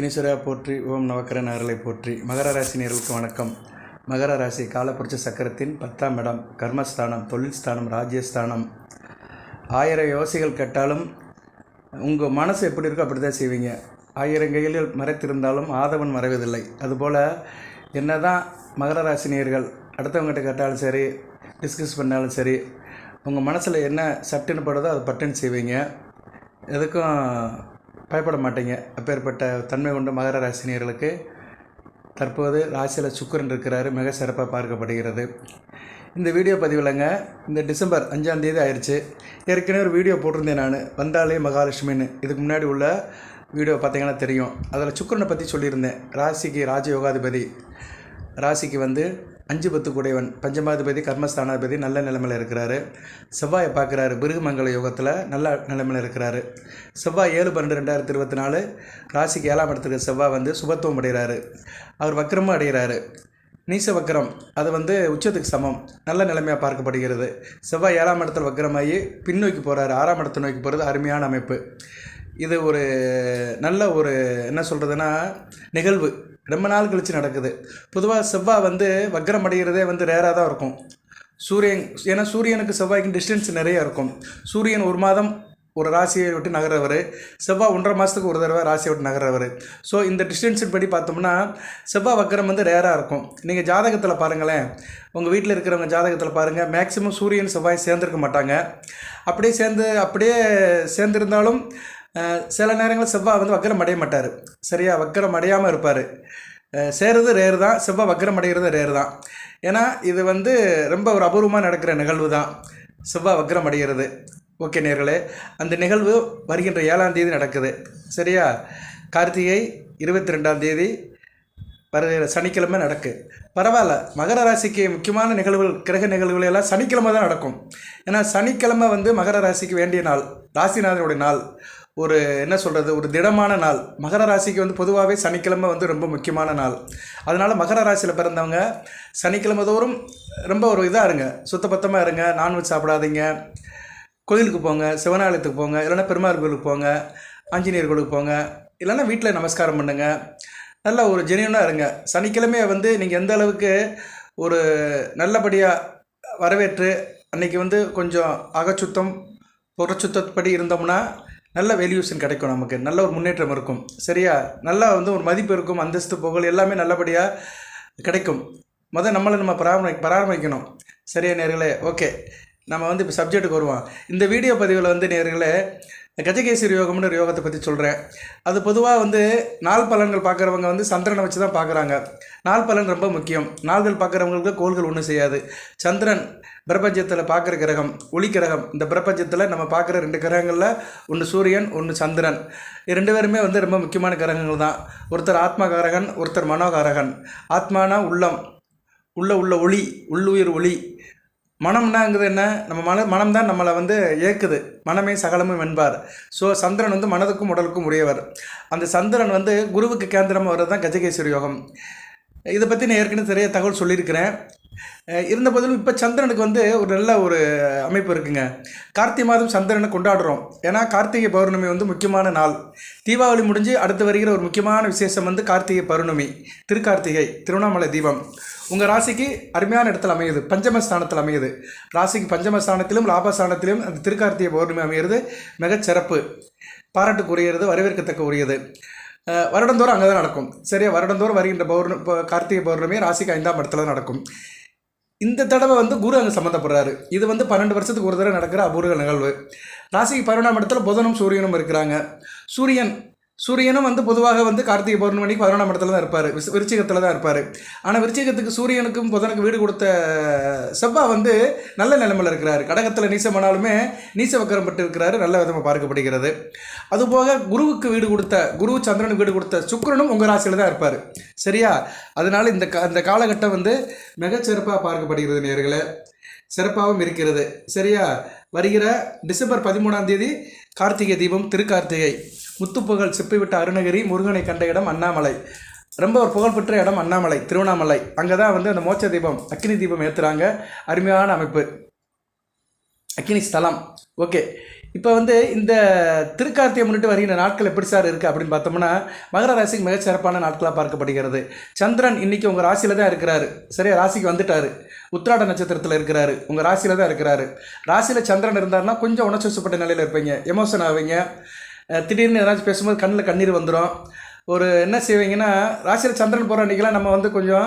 விக்னேஸ்வரா போற்றி, ஓம் நவக்கரன் அருளை போற்றி. மகர ராசி நேயர்களுக்கு வணக்கம். மகர ராசி காலப்புருஷ சக்கரத்தின் 10ஆம் இடம், கர்மஸ்தானம், தொழில் ஸ்தானம், ராஜ்யஸ்தானம். 1000 யோசைகள் கேட்டாலும் உங்கள் மனசு எப்படி இருக்கோ அப்படி தான் செய்வீங்க. 1000 கையில் மறைத்திருந்தாலும் ஆதவன் மறைவதில்லை. அதுபோல் என்ன தான் மகர ராசி நேயர்கள் அடுத்தவங்ககிட்ட கேட்டாலும் சரி, டிஸ்கஸ் பண்ணாலும் சரி, உங்கள் மனசில் என்ன சட்டுன்னு படுதோ அதை பட்டுன்னு செய்வீங்க. எதுக்கும் பயப்பட மாட்டீங்க. அப்பேற்பட்ட தன்மை கொண்ட மகர ராசினியர்களுக்கு தற்போது ராசியில் சுக்கிரன் இருக்கிறாரு, மிக சிறப்பாக பார்க்கப்படுகிறது. இந்த வீடியோ பதிவில்ங்க, இந்த டிசம்பர் 5ஆம் தேதி ஆயிடுச்சு. ஏற்கனவே ஒரு வீடியோ போட்டிருந்தேன் நான், வந்தாலே மகாலட்சுமின்னு. இதுக்கு முன்னாடி உள்ள வீடியோ பார்த்தீங்கன்னா தெரியும். அதில் சுக்கிரனை பற்றி சொல்லியிருந்தேன். ராசிக்கு ராஜயோகாதிபதி, ராசிக்கு 5-10 கூடையவன், பஞ்சமாதிபதி, கர்மஸ்தானாதிபதி நல்ல நிலைமையில் இருக்கிறாரு. செவ்வாயை பார்க்குறாரு, பிருகுமங்கல யோகத்தில் நல்ல நிலைமையில் இருக்கிறாரு. செவ்வாய் 7/12/2024 ராசிக்கு 7ஆம் இடத்துக்கு செவ்வாய் சுபத்துவம் அடைகிறாரு. அவர் வக்கரமும் அடைகிறாரு. நீச வக்கரம் அது உச்சத்துக்கு சமம், நல்ல நிலைமையாக பார்க்கப்படுகிறது. செவ்வாய் 7ஆம் இடத்துல வக்கரமாகி பின்னோக்கி போகிறாரு, 6ஆம் இடத்தை நோக்கி போகிறது அருமையான அமைப்பு. இது ஒரு நல்ல ஒரு என்ன சொல்கிறதுனா நிகழ்வு, ரொம்ப நாள் கழித்து நடக்குது. பொதுவாக செவ்வாய் வக்ரம் அடைகிறதே ரேராக தான் இருக்கும். சூரியன், ஏன்னா சூரியனுக்கு செவ்வாய்க்கு டிஸ்டன்ஸ் நிறைய இருக்கும். சூரியன் 1 மாதம் ஒரு ராசியை விட்டு நகர்றவர், செவ்வாய் 1.5 மாதத்துக்கு ஒரு தடவை ராசியை விட்டு நகர்றவர். ஸோ இந்த டிஸ்டன்ஸின் படி பார்த்தோம்னா செவ்வாய் வக்ரம் ரேராக இருக்கும். நீங்கள் ஜாதகத்தில் பாருங்களேன், உங்கள் வீட்டில் இருக்கிறவங்க ஜாதகத்தில் பாருங்கள், மேக்ஸிமம் சூரியன் செவ்வாய் சேர்ந்துருக்க மாட்டாங்க. அப்படியே சேர்ந்துருந்தாலும் சில நேரங்களில் செவ்வாய் வக்கரம் அடைய மாட்டார். சரியா, வக்கரம் அடையாமல் இருப்பார். சேருறது ரேரு தான், செவ்வாய் வக்கரம் அடைகிறது ரேரு தான். ஏன்னா இது ரொம்ப ஒரு அபூர்வமாக நடக்கிற நிகழ்வு தான் செவ்வாய் வக்கரம் அடைகிறது. ஓகே நேர்களே, அந்த நிகழ்வு வருகின்ற 7ஆம் தேதி நடக்குது. சரியா, கார்த்திகை 22ஆம் தேதி வருகிற சனிக்கிழமை நடக்கு. பரவாயில்ல, மகர ராசிக்கு முக்கியமான நிகழ்வுகள், கிரக நிகழ்வுகள் எல்லாம் சனிக்கிழமை தான் நடக்கும். ஏன்னா சனிக்கிழமை மகர ராசிக்கு வேண்டிய நாள், ராசிநாதனுடைய நாள், ஒரு என்ன சொல்கிறது, ஒரு திடமான நாள். மகர ராசிக்கு பொதுவாகவே சனிக்கிழமை ரொம்ப முக்கியமான நாள். அதனால் மகர ராசியில் பிறந்தவங்க சனிக்கிழமை தோறும் ரொம்ப ஒரு இதாக இருங்க, சுத்தபத்தமாக இருங்க. நான்வெஜ் சாப்பிடாதீங்க, கோயிலுக்கு போங்க, சிவனாலயத்துக்கு போங்க, இல்லைன்னா பெருமாள் கோயிலுக்கு போங்க, ஆஞ்சநேயர் கோயிலுக்கு போங்க, இல்லைன்னா வீட்டில் நமஸ்காரம் பண்ணுங்கள். நல்ல ஒரு ஜெனியூனாக இருங்க. சனிக்கிழமையை நீங்கள் எந்த அளவுக்கு ஒரு நல்லபடியாக வரவேற்று அன்றைக்கி கொஞ்சம் அகச்சுத்தம் புறச்சுத்தப்படி இருந்தோம்னா நல்ல வேல்யூஷன் கிடைக்கும், நமக்கு நல்ல ஒரு முன்னேற்றம் இருக்கும். சரியா, நல்லா ஒரு மதிப்பு இருக்கும், அந்தஸ்து புகழ் எல்லாமே நல்லபடியாக கிடைக்கும். நம்மளை நம்ம பராமரிக்கணும். சரியா நேர்களே, ஓகே, நம்ம இப்போ சப்ஜெக்ட்டுக்கு வருவோம். இந்த வீடியோ பதிவில் நேர்களே கஜகேசரி யோகம்னு ஒரு யோகத்தை பற்றி சொல்கிறேன். அது பொதுவாக நாள் பலன்கள் பார்க்குறவங்க சந்திரனை வச்சு தான் பார்க்குறாங்க. நாள் பலன் ரொம்ப முக்கியம். நாள்கள் பார்க்குறவங்களுக்கு கோள்கள் ஒன்றும் செய்யாது. சந்திரன் பிரபஞ்சத்தில் பார்க்குற கிரகம், ஒளி கிரகம். இந்த பிரபஞ்சத்தில் நம்ம பார்க்குற 2 கிரகங்களில் ஒன்று சூரியன், ஒன்று சந்திரன். 2 பேருமே ரொம்ப முக்கியமான கிரகங்கள் தான். ஒருத்தர் ஆத்மகாரகன், ஒருத்தர் மனோகாரகன். ஆத்மானா உள்ளம், உள்ள ஒளி, உள்ளுயிர் ஒளி. மனம்னாங்கிறது என்ன, நம்ம மனம் தான் நம்மளை ஏக்குது. மனமே சகலமும் என்பார். ஸோ சந்திரன் மனதுக்கும் உடலுக்கும் உரியவர். அந்த சந்திரன் குருவுக்கு கேந்திரமாக வர்றது தான் கஜகேசரி யோகம். இதை பற்றி நான் ஏற்கனவே நிறைய தகவல் சொல்லியிருக்கிறேன். இருந்த போதிலும் இப்போ சந்திரனுக்கு ஒரு நல்ல ஒரு அமைப்பு இருக்குங்க. கார்த்திகை மாதம் சந்திரனை கொண்டாடுறோம். ஏன்னா கார்த்திகை பௌர்ணமி முக்கியமான நாள். தீபாவளி முடிஞ்சு அடுத்து வருகிற ஒரு முக்கியமான விசேஷம் கார்த்திகை பௌர்ணமி, திருக்கார்த்திகை, திருவண்ணாமலை தீபம். உங்கள் ராசிக்கு அருமையான இடத்துல அமையுது, பஞ்சமஸ்தானத்தில் அமையுது. ராசிக்கு பஞ்சமஸ்தானத்திலும் லாபஸ்தானத்திலும் அந்த திருக்கார்த்திகை பௌர்ணமி அமைகிறது மிகச்சிறப்பு, பாராட்டுக்குரியது, வரவேற்கத்தக்க உரியது. வருடந்தோறும் அங்கே தான் நடக்கும். சரியா, வருடந்தோறும் வருகின்ற கார்த்திகை பௌர்ணமி ராசிக்கு 5ஆம் இடத்துல தான் நடக்கும். இந்த தடவை குரு அங்கே சம்மந்தப்படுறாரு. இது 12 வருஷத்துக்கு ஒரு தடவை நடக்கிற அபூர்வ நிகழ்வு. ராசிக்கு 11ஆம் இடத்துல புதனும் சூரியனும் இருக்கிறாங்க. சூரியனும் பொதுவாக கார்த்திகை பௌர்ணமிக்கு 11ஆம் இடத்துல தான் இருப்பார், விருச்சிகத்தில் தான் இருப்பார். ஆனால் விருச்சிகத்துக்கு சூரியனுக்கும் புதனுக்கு வீடு கொடுத்த செவ்வாய் நல்ல நிலைமையில் இருக்கிறார். கடகத்தில் நீசமானாலுமே நீச வக்கரம் பட்டு இருக்கிறாரு, நல்ல விதமாக பார்க்கப்படுகிறது. அதுபோக குரு சந்திரனுக்கு வீடு கொடுத்த சுக்கிரனும் உங்கள் ராசியில் தான் இருப்பார். சரியா, அதனால் இந்த காலகட்டம் மிகச்சிறப்பாக பார்க்கப்படுகிறது நேயர்களே, சிறப்பாகவும் இருக்கிறது. சரியா, வருகிற டிசம்பர் 13ஆம் தேதி கார்த்திகை தீபம், திருக்கார்த்திகை. முத்துப்புகழ் சிப்பிவிட்ட அருணகிரி, முருகனை கண்ட இடம் அண்ணாமலை. ரொம்ப ஒரு புகழ்பெற்ற இடம் அண்ணாமலை, திருவண்ணாமலை. அங்கே தான் அந்த மோட்ச தீபம், அக்னி தீபம் ஏற்றுறாங்க. அருமையான அமைப்பு, அக்னி ஸ்தலம். ஓகே, இப்போ வந்து இந்த திருக்கார்த்தியை முன்னிட்டு வருகிற நாட்கள் எப்படி சார் இருக்குது அப்படின்னு பார்த்தோம்னா மகர ராசிக்கு மிகச்சிறப்பான நாட்களாக பார்க்கப்படுகிறது. சந்திரன் இன்றைக்கி உங்கள் ராசியில் தான் இருக்கிறாரு. சரியா, ராசிக்கு வந்துட்டார். உத்திராட நட்சத்திரத்தில் இருக்கிறாரு. உங்கள் ராசியில் தான் இருக்கிறாரு. ராசியில் சந்திரன் இருந்தாருன்னா கொஞ்சம் உணர்ச்சிவசப்பட்ட நிலையில் இருப்பீங்க, எமோஷன் ஆவீங்க. திடீர்னு ஏதாச்சும் பேசும்போது கண்ணில் கண்ணீர் வந்துடும். ஒரு என்ன செய்வீங்கன்னா, ராசியில் சந்திரன் போகிற அன்றைக்கெலாம் நம்ம வந்து கொஞ்சம்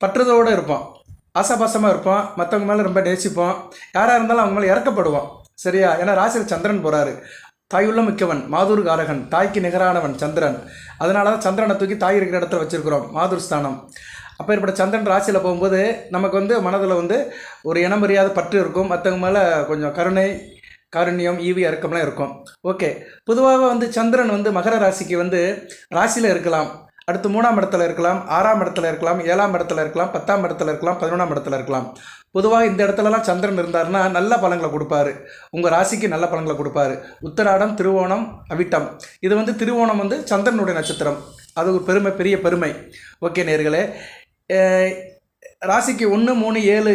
பற்றுதலோடு இருப்போம், ஆசாபாசமாக இருப்போம், மற்றவங்க மேலே ரொம்ப நேசிப்போம், யாராக இருந்தாலும் அவங்க மேலே இறக்கப்படுவோம். சரியா, ஏன்னா ராசியில் சந்திரன் போகிறாரு. தாயுள்ள மிக்கவன், மாதூர் காரகன், தாய்க்கு நிகரானவன் சந்திரன். அதனால தான் சந்திரனை தூக்கி தாய் இருக்கிற இடத்துல வச்சுருக்கிறோம், மாதூர் ஸ்தானம். அப்போ ஏற்பட்ட சந்திரன் ராசியில் போகும்போது நமக்கு வந்து மனதில் வந்து ஒரு இனம் அறியாத பற்று இருக்கும், மற்றவங்க மேலே கொஞ்சம் கருணை, காருண்யம், ஈவி, இறக்கம்லாம் இருக்கும். ஓகே, பொதுவாக வந்து சந்திரன் வந்து மகர ராசிக்கு வந்து ராசியில் இருக்கலாம், அடுத்து 3ஆம் இடத்துல இருக்கலாம், 6ஆம் இடத்துல இருக்கலாம், 7ஆம் இடத்துல இருக்கலாம், 10ஆம் இடத்துல இருக்கலாம், 11ஆம் இடத்துல இருக்கலாம். பொதுவாக இந்த இடத்துலலாம் சந்திரன் இருந்தார்னா நல்ல பலன்களை கொடுப்பாரு, உங்கள் ராசிக்கு நல்ல பலன்களை கொடுப்பாரு. உத்திராடம், திருவோணம், அவிட்டம், இது வந்து திருவோணம் வந்து சந்திரனுடைய நட்சத்திரம், அது ஒரு பெருமை, பெரிய பெருமை. ஓகே நேயர்களே, ராசிக்கு 1, 3, 7,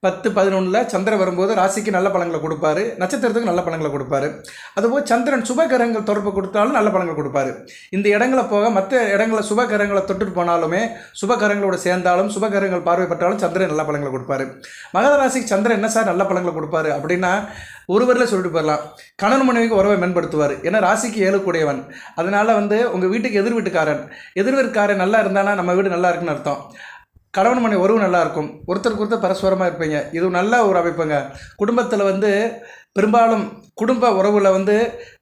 10, 11 சந்திரன் வரும்போது ராசிக்கு நல்ல பலன்களை கொடுப்பாரு, நட்சத்திரத்துக்கு நல்ல பலன்களை கொடுப்பாரு. அதுபோல் சந்திரன் சுபகரங்கள் தொடர்பு கொடுத்தாலும் நல்ல பலன்கள் கொடுப்பாரு. இந்த இடங்களை போக மற்ற இடங்களை சுபகரங்களை தொட்டுட்டு போனாலுமே, சுபகரங்களோடு சேர்ந்தாலும், சுபகரங்கள் பார்வைப்பட்டாலும் சந்திரன் நல்ல பலன்களை கொடுப்பாரு. மகர ராசிக்கு சந்திரன் என்ன சார் நல்ல பலன்களை கொடுப்பாரு அப்படின்னா, ஒருவரில் சொல்லிட்டு போயிடலாம். கணவன் மனைவிக்கு உறவை மேம்படுத்துவார். ஏன்னா ராசிக்கு 7 கூடியவன். அதனால் வந்து உங்கள் வீட்டுக்கு எதிர் வீட்டுக்காரன் நல்லா இருந்தானா நம்ம வீடு நல்லா இருக்குன்னு அர்த்தம். கணவன் மனைவி உறவு நல்லா இருக்கும், ஒருத்தருக்கு ஒருத்தர் பரஸ்பரமாக இருப்பீங்க. இது நல்ல ஒரு அமைப்புங்க. குடும்பத்தில் வந்து பெரும்பாலும் குடும்ப உறவில் வந்து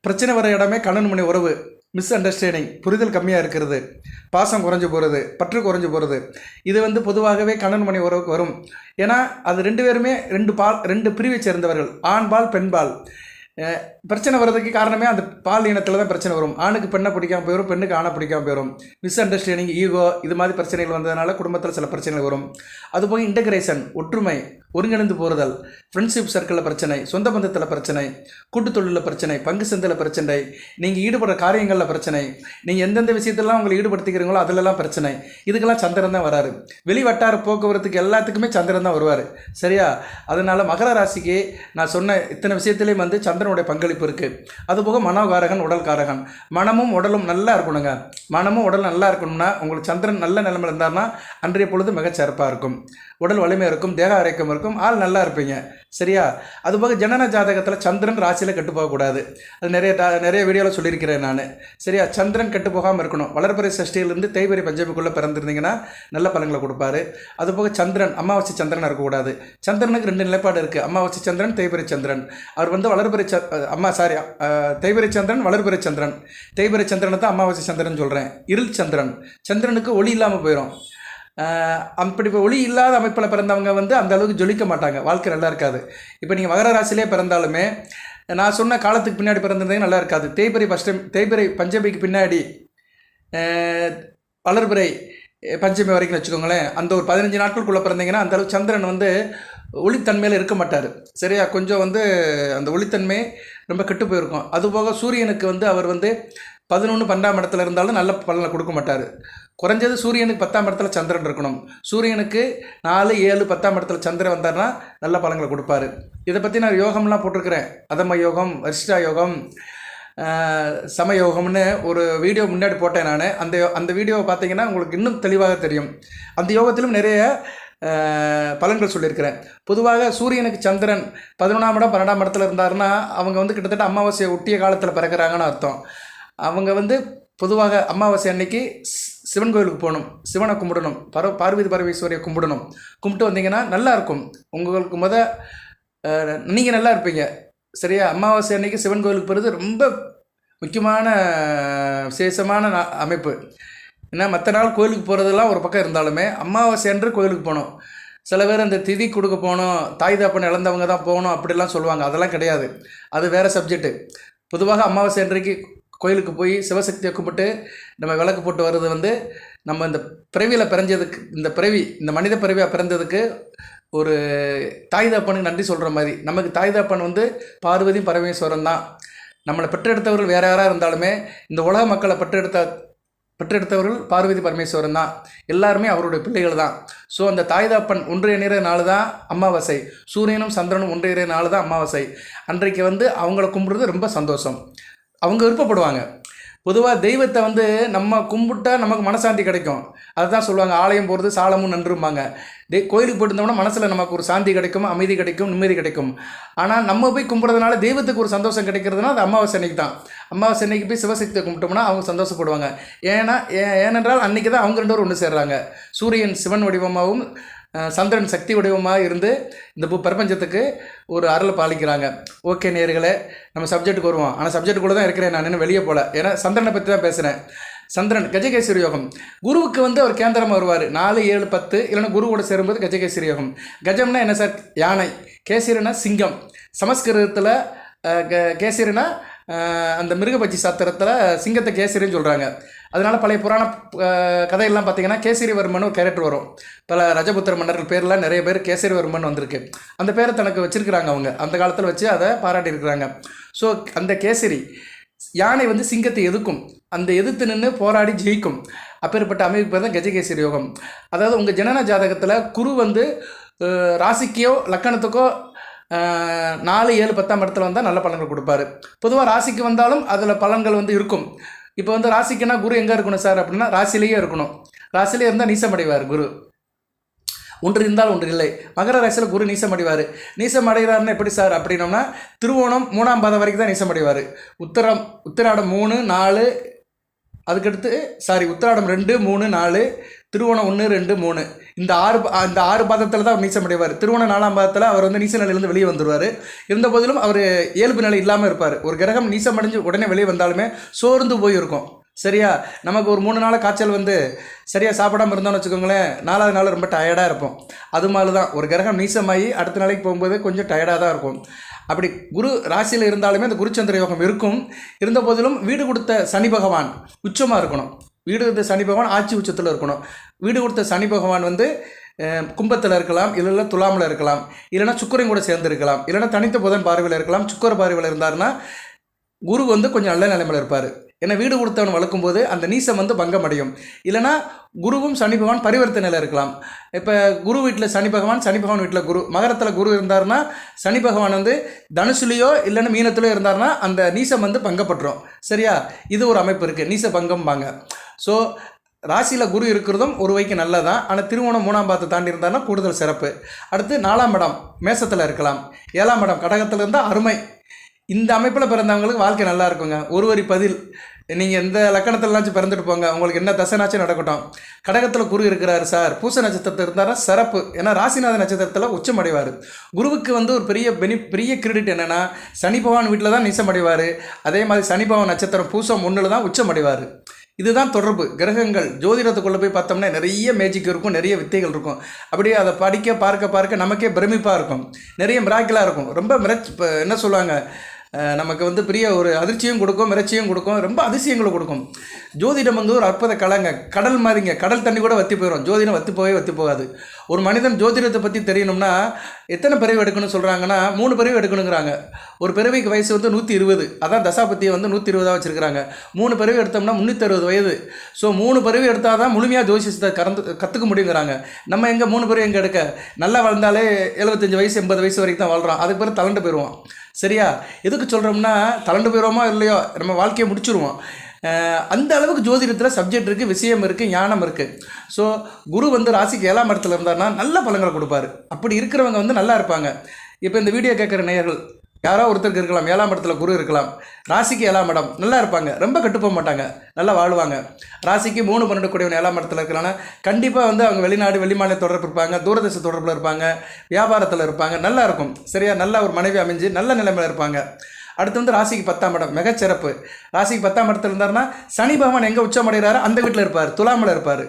பிரச்சனை வர இடமே கணவன் மனைவி உறவு. மிஸ் அண்டர்ஸ்டாண்டிங், புரிதல் கம்மியாக இருக்கிறது, பாசம் குறைஞ்சி போகிறது, பற்று குறைஞ்சி போகிறது, இது வந்து பொதுவாகவே கணவன் மனைவி உறவுக்கு வரும். ஏன்னா அது 2 பேருமே 2 பிரிவை சேர்ந்தவர்கள், ஆண்பால் பெண்பால். பிரச்சனை வர்றதுக்கு காரணமே அந்த பால் இனத்தில் தான் பிரச்சனை வரும். ஆணுக்கு பெண்ணை பிடிக்காமல் போயிடும், பெண்ணுக்கு ஆணை பிடிக்காமல் போயிடும். மிஸ் அண்டர்ஸ்டாண்டிங், ஈகோ, இது மாதிரி பிரச்சனைகள் வந்ததுனால குடும்பத்தில் சில பிரச்சனைகள் வரும். அதுபோக இன்டகிரேஷன், ஒற்றுமை, ஒருங்கிணைந்து போறுதல், ஃப்ரெண்ட்ஷிப் சர்க்கிளில் பிரச்சனை, சொந்த பந்தத்தில் பிரச்சனை, கூட்டு தொழிலில் பிரச்சனை, பங்கு சந்தையில் பிரச்சனை, நீங்கள் ஈடுபடுற காரியங்களில் பிரச்சனை, நீங்கள் எந்தெந்த விஷயத்தெல்லாம் உங்களை ஈடுபடுத்திக்கிறீங்களோ அதிலெல்லாம் பிரச்சனை. இதுக்கெல்லாம் சந்திரன் தான் வராரு. வெளி வட்டார போக்குவரத்துக்கு எல்லாத்துக்குமே சந்திரன் தான் வருவார். சரியா, அதனால் மகர ராசிக்கு நான் சொன்ன இத்தனை விஷயத்துலேயும் வந்து சந்திரனுடைய பங்களிப்பு இருக்குது. அதுபோக மனோகாரகன், உடல் காரகன். மனமும் உடலும் நல்லா இருக்கணுங்க. மனமும் உடலும் நல்லா இருக்கணும்னா உங்களுக்கு சந்திரன் நல்ல நிலைமையில் இருந்தார்னா அன்றைய பொழுது மிகச்சிறப்பாக இருக்கும். உடல் வலிமை இருக்கும், தேக ஆரோக்கியம் இருக்கும், ஆள் நல்லா இருப்பீங்க. சரியா, அதுபோக ஜனன ஜாதகத்தில் சந்திரன் ராசியில் கெட்டு போகக்கூடாது. அது நிறைய வீடியோவில் சொல்லியிருக்கிறேன் நான். சரியா, சந்திரன் கெட்டு போகாமல் இருக்கணும். வளர்பிறை சஷ்டியிலிருந்து தேய்பிறை பஞ்சமிக்குள்ளே பிறந்திருந்தீங்கன்னா நல்ல பலன்களை கொடுப்பாரு. அதுபோக சந்திரன் அமாவாசை சந்திரன் இருக்கக்கூடாது. சந்திரனுக்கு 2 நிலைப்பாடு இருக்குது, அமாவாசை சந்திரன், தேய்பிறை சந்திரன். அவர் வந்து தேய்பிறை சந்திரன், வளர்பிறை சந்திரன். தேய்பிறை சந்திரனை தான் அமாவாசை சந்திரன் சொல்கிறேன். இருள் சந்திரன், சந்திரனுக்கு ஒளி இல்லாமல் போயிடும். அப்படி இப்போ ஒளி இல்லாத அமைப்பில் பிறந்தவங்க வந்து அந்த அளவுக்கு ஜொலிக்க மாட்டாங்க, வாழ்க்கை நல்லா இருக்காது. இப்போ நீங்கள் மகர ராசிலே பிறந்தாலுமே நான் சொன்ன காலத்துக்கு பின்னாடி பிறந்திருந்தீங்க நல்லா இருக்காது. தேய்பிறை பஞ்சமிக்கு பின்னாடி வளர்பிறை பஞ்சமி வரைக்கும் வச்சுக்கோங்களேன், அந்த ஒரு 15 நாட்களுக்குள்ளே பிறந்தீங்கன்னா அந்தளவுக்கு சந்திரன் வந்து ஒளித்தன்மையில் இருக்க மாட்டார். சரியா, கொஞ்சம் வந்து அந்த ஒளித்தன்மை ரொம்ப கெட்டு போயிருக்கும். அதுபோக சூரியனுக்கு வந்து அவர் வந்து 11, 12ஆம் இடத்துல இருந்தாலும் நல்ல பலனை கொடுக்க மாட்டார். குறைஞ்சது சூரியனுக்கு 10ஆம் இடத்துல சந்திரன் இருக்கணும். சூரியனுக்கு 4, 7, 10ஆம் இடத்துல சந்திரன் வந்தார்னா நல்ல பலன்களை கொடுப்பாரு. இதை பற்றி நான் யோகம்லாம் போட்டிருக்கிறேன். அதம யோகம், வரிஷ்டா யோகம், சமயோகம்னு ஒரு வீடியோ முன்னாடி போட்டேன் நான். அந்த வீடியோவை பார்த்தீங்கன்னா உங்களுக்கு இன்னும் தெளிவாக தெரியும். அந்த யோகத்திலும் நிறைய பலன்கள் சொல்லியிருக்கிறேன். பொதுவாக சூரியனுக்கு சந்திரன் 11ஆம் இடம் 12ஆம் இடத்துல இருந்தாருன்னா அவங்க வந்து கிட்டத்தட்ட அமாவாசையை ஒட்டிய காலத்தில் பிறக்கிறாங்கன்னு அர்த்தம். அவங்க வந்து பொதுவாக அமாவாசை அன்னைக்கு சிவன் கோயிலுக்கு போகணும், சிவனை கும்பிடணும், பார்வதி பரமேஸ்வரியை கும்பிட்டு வந்தீங்கன்னா நல்லாயிருக்கும். உங்களுக்கு நீங்கள் நல்லா இருப்பீங்க. சரியா, அமாவாசை அன்னைக்கு சிவன் கோயிலுக்கு போகிறது ரொம்ப முக்கியமான விசேஷமான அமைப்பு. ஏன்னா மற்ற நாள் கோயிலுக்கு போகிறதெல்லாம் ஒரு பக்கம் இருந்தாலுமே அமாவாசை அன்று கோயிலுக்கு போகணும். சில பேர் அந்த திதி கொடுக்க போகணும், தாய் தாப்பன் இழந்தவங்க தான் போகணும் அப்படிலாம் சொல்லுவாங்க. அதெல்லாம் கிடையாது, அது வேறு சப்ஜெக்ட்டு. பொதுவாக அமாவாசை அன்றைக்கு கோயிலுக்கு போய் சிவசக்தியை கும்பிட்டு நம்ம விளக்கு போட்டு வர்றது வந்து நம்ம இந்த பிறவியில் பிறந்ததுக்கு, இந்த மனித பிறவியாக பிறந்ததுக்கு ஒரு தாய் தாப்பனுக்கு நன்றி சொல்கிற மாதிரி. நமக்கு தாய் தாப்பன் வந்து பார்வதி பரமேஸ்வரன் தான். நம்மளை பெற்றெடுத்தவர்கள் வேறு யாராக இருந்தாலுமே இந்த உலக மக்களை பெற்றெடுத்த பெற்றெடுத்தவர்கள் பார்வதி பரமேஸ்வரன் தான். எல்லாருமே அவருடைய பிள்ளைகள் தான். ஸோ அந்த தாய் தாப்பன் ஒன்றிய நாள் தான் அமாவாசை. சூரியனும் சந்திரனும் ஒன்றிய நாள் தான் அமாவாசை. அன்றைக்கு அவங்கள கும்பிடுறது ரொம்ப சந்தோஷம். அவங்க விருப்பப்படுவாங்க. பொதுவாக தெய்வத்தை நம்ம கும்பிட்டா நமக்கு மனசாந்தி கிடைக்கும். அதை தான் சொல்லுவாங்க, ஆலயம் போகிறது சாலமும் நன்றும்பாங்க. கோயிலுக்கு போயிருந்தோம்னா மனசில் நமக்கு ஒரு சாந்தி கிடைக்கும், அமைதி கிடைக்கும், நிம்மதி கிடைக்கும். ஆனால் நம்ம போய் கும்பிட்றதுனால தெய்வத்துக்கு ஒரு சந்தோஷம் கிடைக்கிறதுனா அது அமாவாசை அன்னைக்கு தான். அமாவாசை அன்னைக்கு போய் சிவசக்தியை கும்பிட்டோம்னா அவங்க சந்தோஷப்படுவாங்க. ஏனென்றால் அன்றைக்கி தான் அவங்க 2 பேரும் ஒன்று சேர்றாங்க. சூரியன் சிவன் வடிவமாகவும் சந்திரன் சக்தி வடிவமாக இருந்து இந்த பிரபஞ்சத்துக்கு ஒரு அருளை பாலிக்கிறாங்க. ஓகே நேயர்களே, நம்ம சப்ஜெக்ட்டுக்கு வருவோம். ஆனால் சப்ஜெக்ட்டுக்குள்ளே தான் இருக்கிறேன், நான் இன்னும் வெளியே போகல. ஏன்னா சந்திரனை பற்றி தான் பேசுகிறேன். சந்திரன் கஜகேசரி யோகம். குருவுக்கு அவர் கேந்திரமாக வருவார். 4, 7, 10 இல்லைன்னா குருவோட சேரும்போது கஜகேசரி யோகம். கஜம்னா என்ன சார்? யானை. கேசரினா சிங்கம். சமஸ்கிருதத்தில் கேசரினா அந்த மிருகபட்சி சாத்திரத்தில் சிங்கத்தை கேசரின்னு சொல்கிறாங்க. அதனால் பழைய புராண கதையெல்லாம் பார்த்திங்கன்னா கேசரிவர்மன் ஒரு கேரக்டர் வரும். பல ரஜபுத்திர மன்னர்கள் பேர்லாம் நிறைய பேர் கேசரிவர்மன் வந்திருக்கு. அந்த பேரை தனக்கு வச்சுருக்கிறாங்க. அவங்க அந்த காலத்தில் வச்சு அதை பாராட்டியிருக்கிறாங்க. ஸோ அந்த கேசரி யானை சிங்கத்தை எதிர்க்கும். அந்த எதிர்த்து நின்று போராடி ஜெயிக்கும். அப்பேற்பட்ட அமைப்பு பேர் தான் கஜகேசரி யோகம். அதாவது உங்கள் ஜனன ஜாதகத்தில் குரு ராசிக்கோ லக்கணத்துக்கோ 4, 7, 10ஆம் இடத்துல வந்தால் நல்ல பலன்கள் கொடுப்பாரு. பொதுவாக ராசிக்கு வந்தாலும் அதில் பலன்கள் இருக்கும். இப்போ ராசிக்குன்னா குரு எங்கே இருக்கணும் சார் அப்படின்னா ராசிலேயே இருக்கணும். ராசிலே இருந்தால் நீசமடைவார் குரு. ஒன்று இருந்தால் ஒன்று இல்லை. மகர ராசியில் குரு நீசமடைவார். நீசமடைகிறாருன்னு எப்படி சார் அப்படின்னோம்னா திருவோணம் 3ஆம் பாதம் வரைக்கும் தான் நீசமடைவார். உத்திராடம் 3, 4 அதுக்கடுத்து உத்திராடம் 2, 3, 4 திருவோணம் 1, 2, 3 இந்த 6 பாதத்தில் தான் அவர் நீச்சமடைவார். திருவோணம் 4ஆம் பாதத்தில் அவர் நீச்ச நிலையிலேருந்து வெளியே வந்துடுவார். இருந்த போதிலும் அவர் இயல்பு நிலை இல்லாமல் இருப்பார். ஒரு கிரகம் நீசமடைஞ்சு உடனே வெளியே வந்தாலுமே சோர்ந்து போயிருக்கும். சரியா? நமக்கு ஒரு 3 நாள் காய்ச்சல் சரியாக சாப்பிடாமல் இருந்தோம்னு வச்சுக்கோங்களேன், 4ஆவது நாள் ரொம்ப டயர்டாக இருப்போம். அது மாதிரி தான் ஒரு கிரகம் நீசமாகி அடுத்த நாளைக்கு போகும்போது கொஞ்சம் டயர்டாக தான் இருக்கும். அப்படி குரு ராசியில் இருந்தாலுமே அந்த குருச்சந்திர யோகம் இருக்கும். இருந்த போதிலும் வீடு கொடுத்த சனி பகவான் உச்சமாக இருக்கணும். வீடு கொடுத்த சனி பகவான் ஆட்சி உச்சத்தில் இருக்கணும். வீடு கொடுத்த சனி பகவான் கும்பத்தில் இருக்கலாம், இல்லைன்னா துலாமில் இருக்கலாம், இல்லைனா சுக்கரையும் கூட சேர்ந்து இருக்கலாம், இல்லைனா தனித்த புதன் பார்வையில் இருக்கலாம். சுக்கர பார்வையில் இருந்தாருன்னா குரு கொஞ்சம் நல்ல நிலைமையில் இருப்பார். ஏன்னா வீடு கொடுத்தவன் வளர்க்கும் போது அந்த நீசம் பங்கம் அடையும். இல்லைனா குருவும் சனி பகவான் பரிவர்த்தனையில் இருக்கலாம். இப்போ குரு வீட்டில் சனி பகவான் வீட்டில் குரு, மகரத்தில் குரு இருந்தார்னா சனி பகவான் தனுசுலையோ இல்லைன்னா மீனத்திலையோ இருந்தார்னா அந்த நீசம் பங்கப்பட்டுரும். சரியா? இது ஒரு அமைப்பு இருக்குது, நீச பங்கம்பாங்க. ஸோ ராசியில் குரு இருக்கிறதும் ஒரு வகைக்கு நல்லதான். ஆனால் திருவோணம் 3ஆம் பாதத்தை தாண்டி இருந்தார்னா கூடுதல் சிறப்பு. அடுத்து 4ஆம் இடம் மேசத்தில் இருக்கலாம், 7ஆம் இடம் கடகத்தில் இருந்தால் அருமை. இந்த அமைப்பில் பிறந்தவங்களுக்கு வாழ்க்கை நல்லா இருக்குங்க. ஒரு வரி பதில். நீங்கள் எந்த லக்கணத்தில்னாச்சும் பிறந்துட்டு போங்க, உங்களுக்கு என்ன தசைனாச்சும் நடக்கட்டும். கடகத்தில் குரு இருக்கிறாரு சார், பூச நட்சத்திரத்தில் இருந்தாரா சிறப்பு. ஏன்னா ராசிநாத நட்சத்திரத்தில் உச்சமடைவார். குருவுக்கு ஒரு பெரிய கிரெடிட் என்னென்னா சனி பகவான் வீட்டில் தான் நீசமடைவார். அதே மாதிரி சனி பகவான் நட்சத்திரம் பூசம் 1 தான் உச்சமடைவார். இதுதான் தொடர்பு. கிரகங்கள் ஜோதிடத்துக்குள்ளே போய் பார்த்தோம்னா நிறைய மேஜிக் இருக்கும், நிறைய வித்தைகள் இருக்கும். அப்படியே அதை பார்க்க நமக்கே பிரமிப்பாக இருக்கும். நிறைய மிராக்கிளாக இருக்கும். ரொம்ப இப்போ என்ன சொல்லுவாங்க, நமக்கு பெரிய ஒரு அதிர்ச்சியும் கொடுக்கும், மிரட்சியும் கொடுக்கும், ரொம்ப அதிசயங்களை கொடுக்கும். ஜோதிடம் ஒரு அற்புத கலைங்க. கடல் மாதிரிங்க. கடல் தண்ணி கூட வற்றி போயிடும், ஜோதிடம் வற்றி போகாது. ஒரு மனிதன் ஜோதிடத்தை பற்றி தெரியணும்னா எத்தனை பிறவி எடுக்கணும்னு சொல்கிறாங்கன்னா 3 பிறவி எடுக்கணுங்கிறாங்க. ஒரு பிறவிக்கு வயசு 120. அதான் தசாபத்தியை 120ஆக வச்சுருக்கிறாங்க. 3 பிறவி எடுத்தோம்னா 360 வயது. ஸோ 3 பிறவி எடுத்தால் தான் முழுமையாக ஜோசியத்தை கற்றுக்க முடியுங்கிறாங்க. நம்ம எங்கே 3 பிறவி எங்கே எடுக்க? நல்லா வளர்ந்தாலே 75 வயசு 80 வயசு வரைக்கும் தான் வாழ்கிறோம். அதுக்கு பிறகு தளண்டு போயிடுவோம். சரியா? எதுக்கு சொல்கிறோம்னா தளண்டு போயிடுவோமோ இல்லையோ நம்ம வாழ்க்கையை முடிச்சுருவோம். அந்த அளவுக்கு ஜோதிடத்தில் சப்ஜெக்ட் இருக்குது, விஷயம் இருக்குது, ஞானம் இருக்குது. ஸோ குரு ராசிக்கு 7ஆம் இடத்துல இருந்தார்னா நல்ல பலன்களை கொடுப்பாரு. அப்படி இருக்கிறவங்க நல்லா இருப்பாங்க. இப்போ இந்த வீடியோ கேட்குற நேயர்கள் யாரோ ஒருத்தருக்கு இருக்கலாம், 7ஆம் இடத்துல குரு இருக்கலாம். ராசிக்கு 7ஆம் இடம் நல்லா இருப்பாங்க, ரொம்ப கட்டுப்போக மாட்டாங்க, நல்லா வாழ்வாங்க. ராசிக்கு 3, 12 கூடியவன் 7ஆம் இடத்துல இருக்கிறாங்கன்னா கண்டிப்பாக அவங்க வெளிநாடு வெளிமாநில தொடர்பு இருப்பாங்க, தூரதேச தொடர்பில் இருப்பாங்க, வியாபாரத்தில் இருப்பாங்க, நல்லா இருக்கும். சரியா? நல்ல ஒரு மனைவி அமைஞ்சு நல்ல நிலைமையில் இருப்பாங்க. அடுத்து ராசிக்கு 10ஆம் இடம் மிகச்சிறப்பு. ராசிக்கு 10ஆம் இடத்துல இருந்தாருன்னா சனி பகவான் எங்கே உச்சமடைகிறாரோ அந்த வீட்டில் இருப்பார், துலாமில் இருப்பார்.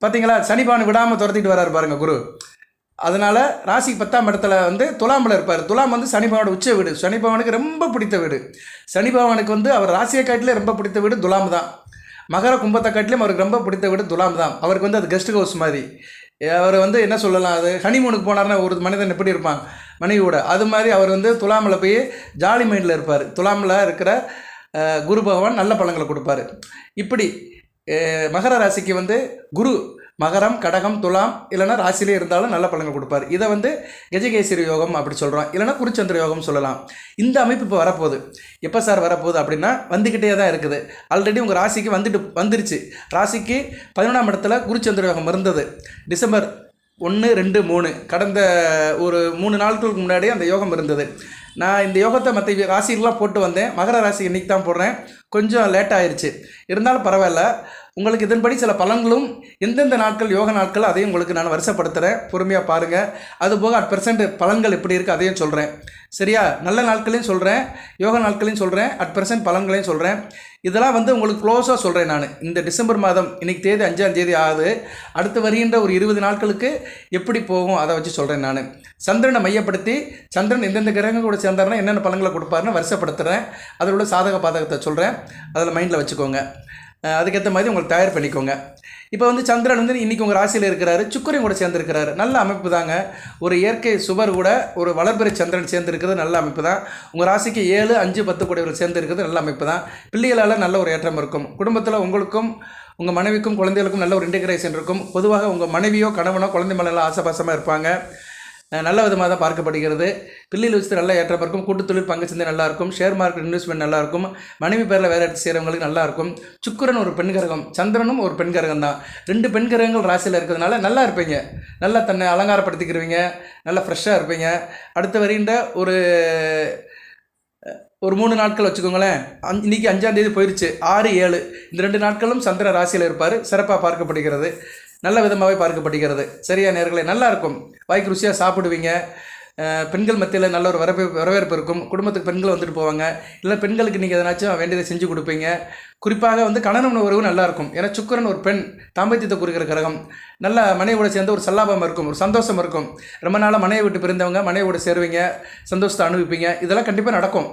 பார்த்தீங்களா? சனி பகவான் விடாமல் துரத்திட்டு வராரு பாருங்க குரு. அதனால் ராசிக்கு 10ஆம் இடத்துல துலாமில் இருப்பார். துலாம் சனி பகவானோட உச்ச வீடு. சனி பகவானுக்கு ரொம்ப பிடித்த வீடு. சனி பகவானுக்கு அவர் ராசியை காட்டிலே ரொம்ப பிடித்த வீடு துலாம் தான். மகர கும்பத்தை காட்டிலையும் அவருக்கு ரொம்ப பிடித்த வீடு துலாம் தான். அவருக்கு அது கெஸ்ட் ஹவுஸ் மாதிரி. அவர் என்ன சொல்லலாம், அது ஹனிமூனுக்கு போனார்னா ஒரு மனிதன் எப்படி இருப்பான் மனைவியோட, அது மாதிரி அவர் துலாமில் போய் ஜாலி மைண்டில் இருப்பார். துலாமில் இருக்கிற குரு பகவான் நல்ல பலன்களை கொடுப்பார். இப்படி மகர ராசிக்கு வந்து குரு மகரம் கடகம் துலாம் இல்லைனா ராசியிலே இருந்தாலும் நல்ல பலன்கள் கொடுப்பார். இதை வந்து கஜகேசரி யோகம் அப்படி சொல்கிறோம், இல்லைனா குருச்சந்திர யோகம் சொல்லலாம். இந்த அமைப்பு இப்போ வரப்போகுது. எப்போ சார் வரப்போகுது அப்படின்னா வந்துக்கிட்டே தான் இருக்குது. ஆல்ரெடி உங்கள் ராசிக்கு வந்துருச்சு. ராசிக்கு 11ஆம் இடத்துல குருச்சந்திர யோகம் இருந்தது. டிசம்பர் 1, 2, 3 கடந்த ஒரு 3 நாட்களுக்கு முன்னாடியே அந்த யோகம் இருந்தது. நான் இந்த யோகத்தை மற்ற ராசிகள்லாம் போட்டு வந்தேன். மகர ராசி இன்றைக்கி தான் போடுறேன். கொஞ்சம் லேட் ஆயிடுச்சு. இருந்தாலும் பரவாயில்ல. உங்களுக்கு இதன்படி சில பலன்களும் எந்தெந்த நாட்கள் யோக நாட்கள் அதையும் உங்களுக்கு நான் வருஷப்படுத்துகிறேன். பொறுமையாக பாருங்கள். அதுபோக @% பலன்கள் எப்படி இருக்குது அதையும் சொல்கிறேன். சரியா? நல்ல நாட்களையும் சொல்கிறேன், யோக நாட்களையும் சொல்கிறேன், @% பலன்களையும் சொல்கிறேன். இதெல்லாம் வந்து உங்களுக்கு க்ளோஸாக சொல்கிறேன். நான் இந்த டிசம்பர் மாதம் இன்றைக்கி தேதி 5ஆம் தேதி ஆகுது. அடுத்து வருகின்ற ஒரு 20 நாட்களுக்கு எப்படி போகும் அதை வச்சு சொல்கிறேன். நான் சந்திரனை மையப்படுத்தி சந்திரன் எந்தெந்த கிரகங்கள் கூட சேர்ந்தாருன்னா என்னென்ன பலன்களை கொடுப்பாருன்னு வருஷப்படுத்துகிறேன். அதில் உள்ள சாதக பாதகத்தை சொல்கிறேன். அதில் மைண்டில் வச்சுக்கோங்க. அதுக்கேற்ற மாதிரி உங்களுக்கு தயார் பண்ணிக்கோங்க. இப்போ வந்து சந்திரன் வந்து இன்றைக்கி உங்கள் ராசியில் இருக்கிறாரு, சுக்கிரன் கூட சேர்ந்துருக்கிறாரு. நல்ல அமைப்பு தாங்க. ஒரு இயற்கை சுபர் கூட ஒரு வளர்பிறை சந்திரன் சேர்ந்துருக்கிறது நல்ல அமைப்பு தான். உங்கள் ராசிக்கு 7, 5, 10 கூடியவர்கள் சேர்ந்துருக்கிறது நல்ல அமைப்பு தான். பிள்ளைகளால் நல்ல ஒரு ஏற்றம் இருக்கும். குடும்பத்தில் உங்களுக்கும் உங்கள் மனைவிக்கும் குழந்தைகளுக்கும் நல்ல ஒரு இன்டெகிரேஷன் இருக்கும். பொதுவாக உங்கள் மனைவியோ கணவனோ குழந்தை மேலாம் ஆசபாசமாக இருப்பாங்க. நல்ல விதமாக தான் பார்க்கப்படுகிறது. பிள்ளைகள் வச்சு நல்ல ஏற்றம் இருக்கும். கூட்டுத்தொழில் பங்கு சந்தை நல்லாயிருக்கும். ஷேர் மார்க்கெட் இன்வெஸ்ட்மெண்ட் நல்லாயிருக்கும். மனைவி பேரில் வேறு எடுத்து செய்கிறவங்களுக்கு நல்லாயிருக்கும். சுக்கிரன் ஒரு பெண் கிரகம், சந்திரனும் ஒரு பெண் கிரகம் தான். 2 பெண் கிரகங்கள் ராசியில் இருக்கிறதுனால நல்லா இருப்பீங்க. நல்லா தன்னை அலங்காரப்படுத்திக்கிறவங்க, நல்லா ஃப்ரெஷ்ஷாக இருப்பீங்க. அடுத்து வருகின்ற ஒரு 3 நாட்கள் வச்சுக்கோங்களேன். இன்றைக்கி 5ஆம் தேதி போயிடுச்சு. 6, 7 இந்த 2 நாட்களும் சந்திர ராசியில் இருப்பார். சிறப்பாக பார்க்கப்படுகிறது. நல்ல விதமாகவே பார்க்கப்படுகிறது. சரியா நேர்களே? நல்லாயிருக்கும். வாய்க்கு ருசியாக சாப்பிடுவீங்க. பெண்கள் மத்தியில் நல்ல ஒரு வரவேற்பு இருக்கும். குடும்பத்துக்கு பெண்கள் வந்துட்டு போவாங்க. இல்லை பெண்களுக்கு நீங்கள் எதனாச்சும் வேண்டியதை செஞ்சு கொடுப்பீங்க. குறிப்பாக வந்து கணவன் உறவு நல்லாயிருக்கும். ஏன்னா சுக்கிரன் ஒரு பெண், தாம்பத்தியத்தை குறிக்கிற கிரகம். நல்ல மனைவியோட சேர்ந்து ஒரு சல்லாபம் இருக்கும், ஒரு சந்தோஷம் இருக்கும். ரொம்ப நாளாக மனைவி விட்டு பிரிந்தவங்க மனைவியோட சேருவீங்க, சந்தோஷத்தை அனுபவிப்பீங்க. இதெல்லாம் கண்டிப்பாக நடக்கும்.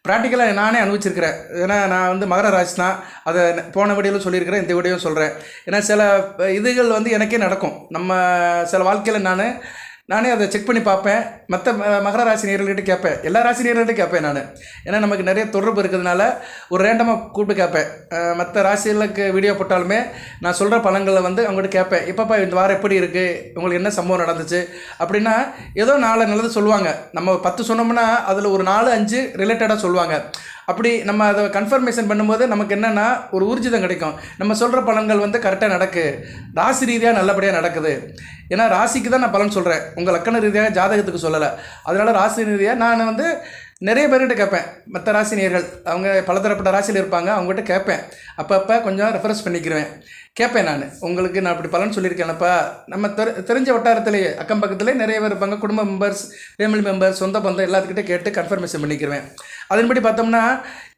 ப்ராக்டிக்கலாக நானே அனுபவிச்சிருக்கிறேன். ஏன்னா நான் வந்து மகர ராசி தான். அதை போன வீடியோவில் சொல்லியிருக்கிறேன், இந்த வீடியோவும் சொல்கிறேன். ஏன்னா சில இதுகள் வந்து எனக்கே நடக்கும். நம்ம சில வாழ்க்கையில் நானே அதை செக் பண்ணி பார்ப்பேன். மற்ற மகர ராசி நேயர்கள்கிட்ட கேட்பேன், எல்லா ராசி நேயர்கள்கிட்ட கேட்பேன் நான். ஏன்னா நமக்கு நிறைய தொடர்பு இருக்கிறதுனால ஒரு ரேண்டமாக கூப்பிட்டு கேட்பேன். மற்ற ராசிகளுக்கு வீடியோ போட்டாலுமே நான் சொல்கிற பலன்களை வந்து அவங்ககிட்ட கேட்பேன். இப்போப்பா இந்த வாரம் எப்படி இருக்குது, உங்களுக்கு என்ன சம்பவம் நடந்துச்சு அப்படின்னா ஏதோ 4 நல்லது சொல்லுவாங்க. நம்ம 10 சொன்னோம்னா அதில் ஒரு 4, 5 ரிலேட்டடாக சொல்லுவாங்க. அப்படி நம்ம அதை கன்ஃபர்மேஷன் பண்ணும்போது நமக்கு என்னென்னா ஒரு ஊர்ஜிதம் கிடைக்கும். நம்ம சொல்கிற பலன்கள் வந்து கரெக்டாக ராசி ரீதியாக நல்லபடியாக நடக்குது. ஏன்னா ராசிக்கு தான் நான் பலன் சொல்கிறேன், உங்கள் லக்கண ரீதியாக ஜாதகத்துக்கு சொல்லலை. அதனால் ராசி ரீதியாக நான் வந்து நிறைய பேர்கிட்ட கேட்பேன். மற்ற ராசி நேயர்கள் அவங்க பலதரப்பட்ட ராசியில் இருப்பாங்க, அவங்ககிட்ட கேட்பேன். அப்பப்போ கொஞ்சம் ரெஃபரன்ஸ் பண்ணிக்கிறேன். கேட்பேன் நான், உங்களுக்கு நான் அப்படி பலன் சொல்லியிருக்கேனப்பா. நம்ம தெரிஞ்ச வட்டாரத்திலேயே அக்கம் பக்கத்துலேயே நிறைய பேர் இருப்பாங்க. குடும்ப மெம்பர்ஸ், ஃபேமிலி மெம்பர்ஸ், சொந்த பந்தம் எல்லாத்துக்கிட்டே கேட்டு கன்ஃபர்மேஷன் பண்ணிக்கிறேன். அதன்படி பார்த்தோம்னா